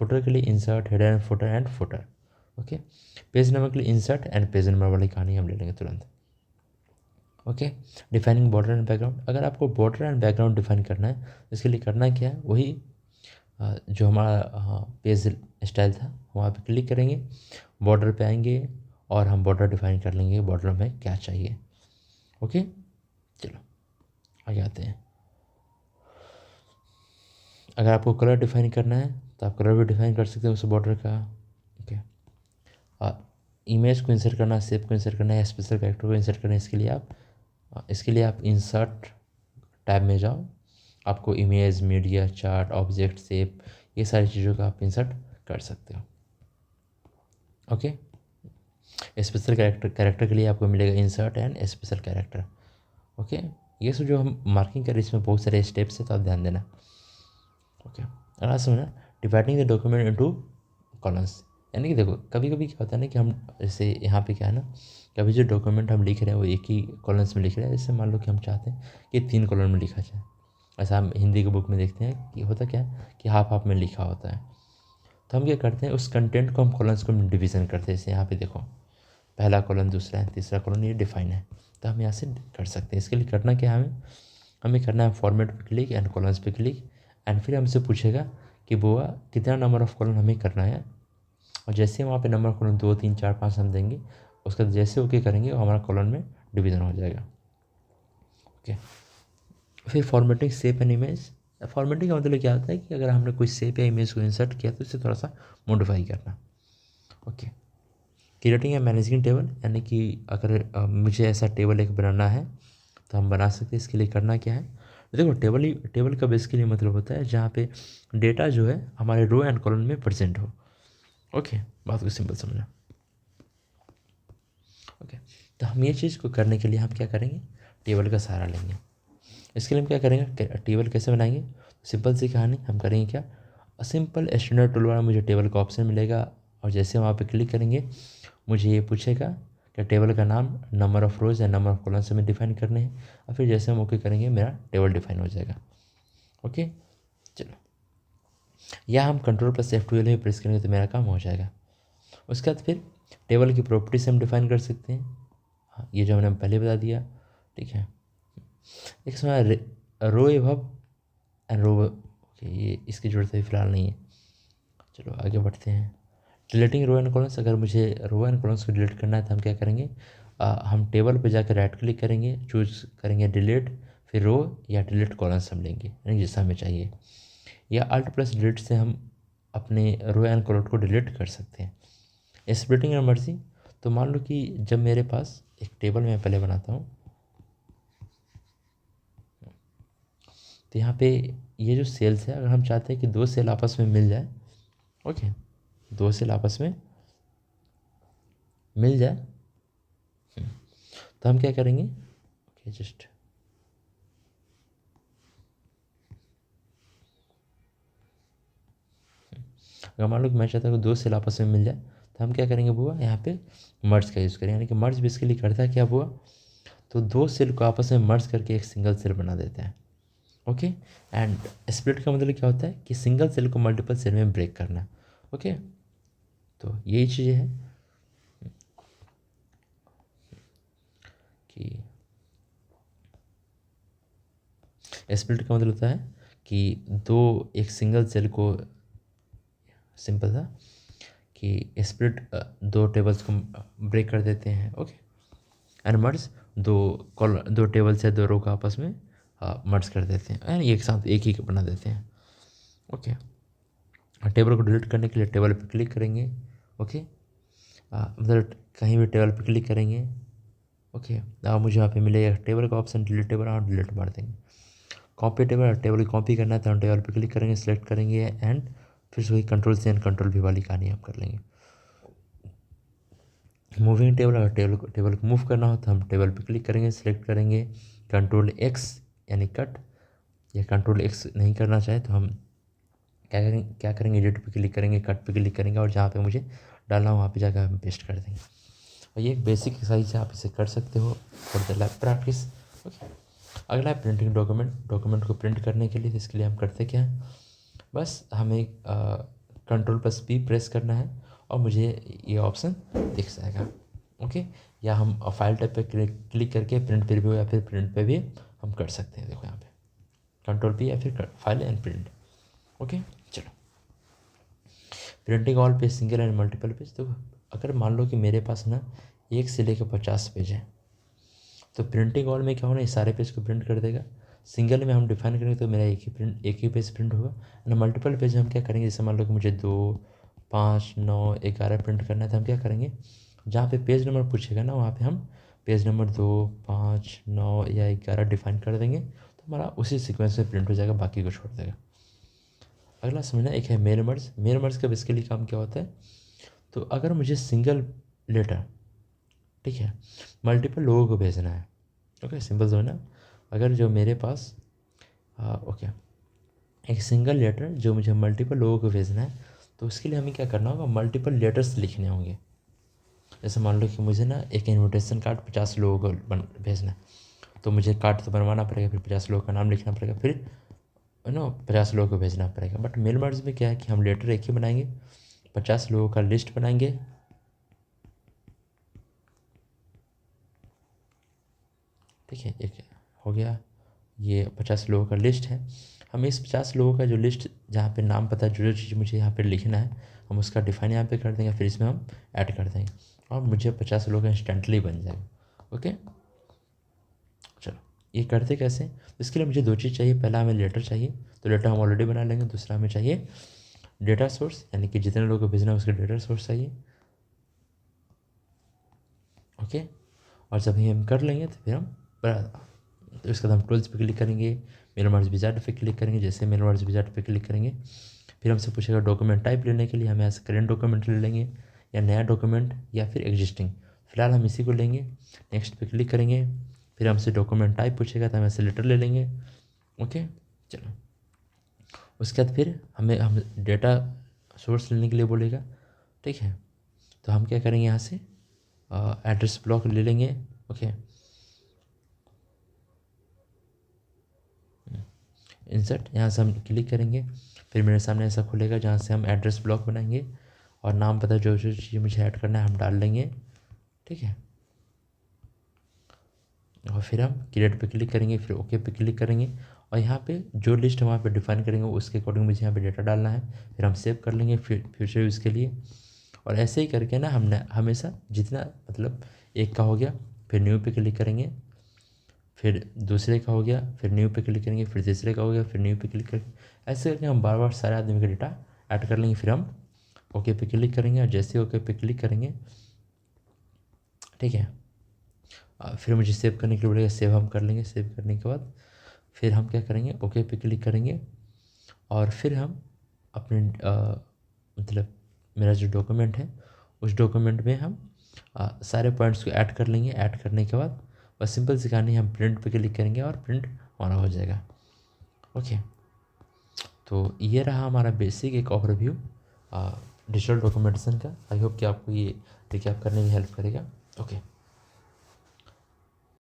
फुटर के लिए insert, header and footer. Okay, page number के लिए इंसर्ट एंड पेज नंबर वाली कहानी हम ले लेंगे तुरंत। Okay, defining border and background. अगर आपको बॉर्डर एंड बैकग्राउंड डिफाइन करना है, इसके लिए करना क्या है, वही जो हमारा पेज स्टाइल था वहाँ पे क्लिक करेंगे, बॉर्डर पे आएंगे और हम बॉर्डर डिफाइन कर लेंगे, बॉर्डर में क्या चाहिए। ओके, चलो आगे आते हैं। अगर आपको कलर डिफाइन करना है तो आप कलर भी डिफाइन कर सकते हो उस बॉर्डर का। ओके, इमेज को इंसर्ट करना है, शेप को इंसर्ट करना है, स्पेशल कैरेक्टर को इंसर्ट करना है, इसके लिए आप इंसर्ट टैब में जाओ, आपको image, media, chart, object, shape, ये सारी चीज़ों का आप इंसर्ट कर सकते हो। ओके, स्पेशल कैरेक्टर के लिए आपको मिलेगा insert and special character. Okay, ये सब जो हम मार्किंग करें इसमें बहुत सारे स्टेप्स है तो आप ध्यान देना। ओके, और आज समझना, dividing the document into columns. यानी कि देखो कभी कभी क्या होता है ना कि हम जैसे यहाँ पे क्या है ना, कभी जो डॉक्यूमेंट हम लिख रहे हैं वो एक ही कॉलम्स में लिख रहे हैं। जैसे मान लो कि हम चाहते हैं कि 3 कॉलम में लिखा जाए। ऐसा हम हिंदी की बुक में देखते हैं कि होता क्या है कि हाफ हाफ में लिखा होता है। तो हम क्या करते हैं, उस कंटेंट को हम कॉलम्स को डिवीज़न करते हैं। जैसे यहाँ पे देखो, पहला कॉलम, दूसरा है, तीसरा कॉलम, ये डिफाइन है। तो हम यहाँ से कर सकते हैं। इसके लिए करना क्या है, हमें करना है फॉर्मेट पे क्लिक एंड कॉलम्स पे क्लिक। एंड फिर हमसे पूछेगा कि बुआ कितना नंबर ऑफ़ कॉलम हमें करना है। और जैसे वहाँ पे नंबर ऑफ़ कॉलम 2, 3, 4, 5 हम देंगे, उसका जैसे ओके करेंगे वो हमारा कॉलम में डिवीज़न हो जाएगा। ओके, फिर formatting shape and image. Formatting का मतलब क्या होता है कि अगर हमने कोई शेप या इमेज को इंसर्ट किया तो इसे थोड़ा सा मॉडिफाई करना। ओके, क्रिएटिंग या मैनेजिंग टेबल, यानी कि अगर मुझे ऐसा टेबल एक बनाना है तो हम बना सकते हैं। इसके लिए करना क्या है, देखो टेबल का बेसिकली मतलब होता है जहाँ पे डेटा जो है हमारे रो एंड कॉलम में प्रेजेंट हो। ओके, बात को सिंपल समझना। ओके, तो हम ये चीज़ को करने के लिए हम क्या करेंगे, टेबल का सहारा लेंगे। इसके लिए हम क्या करेंगे, टेबल कैसे बनाएंगे, सिंपल सी कहानी, हम करेंगे क्या, सिंपल स्टैंडर्ड टूल बार में मुझे टेबल का ऑप्शन मिलेगा और जैसे वहाँ पे क्लिक करेंगे मुझे ये पूछेगा कि टेबल का नाम, नंबर ऑफ़ रोज़ या नंबर ऑफ़ कॉलम्स हमें डिफाइन करने हैं। और फिर जैसे हम ओके करेंगे मेरा टेबल डिफाइन हो जाएगा। ओके, चलो, या हम Ctrl+F12 में प्रेस करेंगे तो मेरा काम हो जाएगा। उसके बाद फिर टेबल की प्रॉपर्टीज हम डिफाइन कर सकते हैं। हाँ, ये जो हमने पहले बता दिया, ठीक है। एक समय रो एबव एंड रो, ओके, ये इसकी जरूरत है फिलहाल नहीं है। चलो आगे बढ़ते हैं। डिलीटिंग रो एंड कॉलम्स, अगर मुझे रो एंड कॉलम्स को डिलीट करना है तो हम क्या करेंगे, हम टेबल पे जाकर राइट क्लिक करेंगे, चूज करेंगे डिलीट, फिर रो या डिलीट कॉलम्स हम लेंगे, यानी जैसा हमें चाहिए। या Alt+Delete से हम अपने रो एंड कॉलम को डिलीट कर सकते हैं। स्प्लिटिंग एंड मर्जिंग, तो मान लो कि जब मेरे पास एक टेबल मैं पहले बनाता हूँ, तो यहाँ पे ये जो सेल्स है, अगर हम चाहते हैं कि 2 सेल आपस में मिल जाए, ओके, 2 सेल आपस में मिल जाए, तो हम क्या करेंगे, ओके, जस्ट अगर मान लो कि मैं चाहता हूँ कि 2 सेल आपस में मिल जाए, तो हम क्या करेंगे बुआ, यहाँ पे मर्ज का यूज़ करें। यानी कि मर्ज बेसिकली करता है क्या बुआ, तो 2 सेल को आपस में मर्ज करके एक सिंगल सेल बना देते हैं। ओके, एंड स्प्लिट का मतलब क्या होता है कि सिंगल सेल को मल्टीपल सेल में ब्रेक करना। ओके, तो यही चीज़ें हैं कि स्प्लिट का मतलब होता है कि एक सिंगल सेल को, सिंपल था कि स्प्लिट 2 टेबल्स को ब्रेक कर देते हैं। ओके, एंड मर्ज 2 टेबल से 2 रो को आपस में मर्ज कर देते हैं एंड एक साथ एक ही बना देते हैं। ओके, टेबल को डिलीट करने के लिए टेबल पे क्लिक करेंगे। ओके, मतलब कहीं भी टेबल पे क्लिक करेंगे। ओके, मुझे यहाँ पे मिलेगा टेबल का ऑप्शन, डिलीट टेबल, और डिलीट मार देंगे। कॉपी टेबल, टेबल की कॉपी करना है तो हम टेबल पे क्लिक करेंगे, सेलेक्ट करेंगे एंड फिर से वही कंट्रोल-C एंड कंट्रोल-V वाली कहानी हम कर लेंगे। मूविंग टेबल, अगर टेबल को मूव करना हो तो हम टेबल पे क्लिक करेंगे, सेलेक्ट करेंगे, कंट्रोल-X यानी कट, या कंट्रोल-X नहीं करना चाहे तो हम क्या करेंगे एडिट पे क्लिक करेंगे, कट पे क्लिक करेंगे और जहाँ पे मुझे डालना हो वहाँ पे जाकर हम पेस्ट कर देंगे। और ये एक बेसिक एक्सरसाइज है, आप इसे कर सकते हो for the lab practice. Okay, अगला है प्रिंटिंग डॉक्यूमेंट को प्रिंट करने के लिए। तो इसके लिए हम करते क्या हैं, बस हमें Ctrl+P प्रेस करना है और मुझे ये ऑप्शन दिख जाएगा। ओके, या हम फाइल टाइप पे क्लिक करके प्रिंट प्रीव्यू या फिर प्रिंट पे भी हम कर सकते हैं। देखो यहाँ पे Ctrl+P या फिर फाइल एंड प्रिंट। ओके, चलो printing all page, single and multiple page. तो अगर मान लो कि मेरे पास ना 1 से लेकर 50 पेज है, तो प्रिंटिंग ऑल में क्या होना, ये सारे पेज को प्रिंट कर देगा। सिंगल में हम डिफाइन करेंगे तो मेरा एक ही पेज प्रिंट होगा। और मल्टीपल पेज हम क्या करेंगे, जैसे मान लो कि मुझे 2, 5, 9, 11 प्रिंट करना है तो हम क्या करेंगे, जहाँ पे पेज नंबर पूछेगा ना वहाँ पे हम पेज नंबर 2, 5, 9 या 11 डिफाइन कर देंगे, तो हमारा उसी सीक्वेंस में प्रिंट हो जाएगा, बाकी को छोड़ देगा। अगला समझना, एक है मेल मर्ज का बेसिकली काम क्या होता है, तो अगर मुझे सिंगल लेटर, ठीक है, मल्टीपल लोगों को भेजना है। ओके, सिंपल जो है ना, अगर जो मेरे पास ओके एक सिंगल लेटर जो मुझे मल्टीपल लोगों को भेजना है, तो उसके लिए हमें क्या करना होगा, मल्टीपल लेटर्स लिखने होंगे। जैसे मान लो कि मुझे ना एक इन्विटेशन कार्ड 50 लोगों को भेजना है, तो मुझे कार्ड तो बनवाना पड़ेगा, फिर 50 लोगों का नाम लिखना पड़ेगा, फिर 50 लोगों को भेजना पड़ेगा। बट मेल मर्ज में क्या है कि हम लेटर एक ही बनाएंगे, 50 लोगों का लिस्ट बनाएंगे, ठीक है, एक हो गया, ये 50 लोगों का लिस्ट है। हम इस 50 लोगों का जो लिस्ट, जहाँ पे नाम पता, जो चीज़ मुझे यहाँ पे लिखना है, हम उसका डिफाइन यहाँ पे कर देंगे, फिर इसमें हम ऐड कर देंगे और मुझे 50 लोगों का इंस्टेंटली बन जाएगा। ओके, चलो ये करते कैसे, इसके लिए मुझे 2 चीज़ चाहिए। पहला हमें लेटर चाहिए, तो लेटर हम ऑलरेडी बना लेंगे। दूसरा हमें चाहिए डेटा सोर्स, यानी कि जितने लोगों को भेजना है उसका डेटा सोर्स चाहिए। ओके, और जब ये हम कर लेंगे तो फिर हम तो इसके बाद हम टूल्स पे क्लिक करेंगे, मेल मर्ज विजार्ड पे क्लिक करेंगे। जैसे मेल मर्ज विजार्ड पे क्लिक करेंगे, फिर हमसे पूछेगा डॉक्यूमेंट टाइप लेने के लिए, हम यहाँ से करेंट डॉक्यूमेंट ले लेंगे या नया डॉक्यूमेंट या फिर एग्जिस्टिंग। फिलहाल हम इसी को लेंगे, नेक्स्ट पे क्लिक करेंगे, फिर हमसे डॉक्यूमेंट टाइप पूछेगा तो हम ऐसे लेटर ले लेंगे। ओके, चलो उसके बाद फिर हम डेटा सोर्स लेने के लिए बोलेगा, ठीक है, तो हम क्या करेंगे, यहाँ से एड्रेस ब्लॉक ले लेंगे। ओके, इंसर्ट, यहाँ से हम क्लिक करेंगे, फिर मेरे सामने ऐसा खुलेगा जहाँ से हम एड्रेस ब्लॉक बनाएंगे और नाम पता जो जो चीज़ मुझे ऐड करना है हम डाल लेंगे, ठीक है। और फिर हम क्रिएट पे क्लिक करेंगे, फिर ओके पे क्लिक करेंगे और यहाँ पे जो लिस्ट वहाँ पे डिफाइन करेंगे उसके अकॉर्डिंग मुझे यहाँ पे डेटा डालना है, फिर हम सेव कर लेंगे फिर फ्यूचर यूज़ के लिए। और ऐसे ही करके ना हमने हमेशा जितना मतलब एक का हो गया, फिर न्यू पे क्लिक करेंगे, फिर दूसरे का हो गया, फिर न्यू पे क्लिक करेंगे, फिर तीसरे का हो गया, फिर न्यू पे क्लिक करेंगे। ऐसे करके हम बार बार सारे आदमी का डेटा ऐड कर लेंगे। फिर हम ओके पे क्लिक करेंगे और जैसे ओके पे क्लिक करेंगे, ठीक है, फिर मुझे सेव करने के लिए बोलेगा, सेव हम कर लेंगे। सेव करने के बाद फिर हम क्या करेंगे, ओके पे क्लिक करेंगे और फिर हम अपने मतलब मेरा जो डॉक्यूमेंट है उस डॉक्यूमेंट में हम सारे पॉइंट्स को ऐड कर लेंगे। ऐड करने के बाद बस सिंपल सी कहानी, हम प्रिंट पे क्लिक करेंगे और प्रिंट हमारा हो जाएगा। ओके, तो ये रहा हमारा बेसिक एक ओवरव्यू डिजिटल डॉक्यूमेंटेशन का। आई होप कि आपको ये रिकैप करने में हेल्प करेगा। ओके।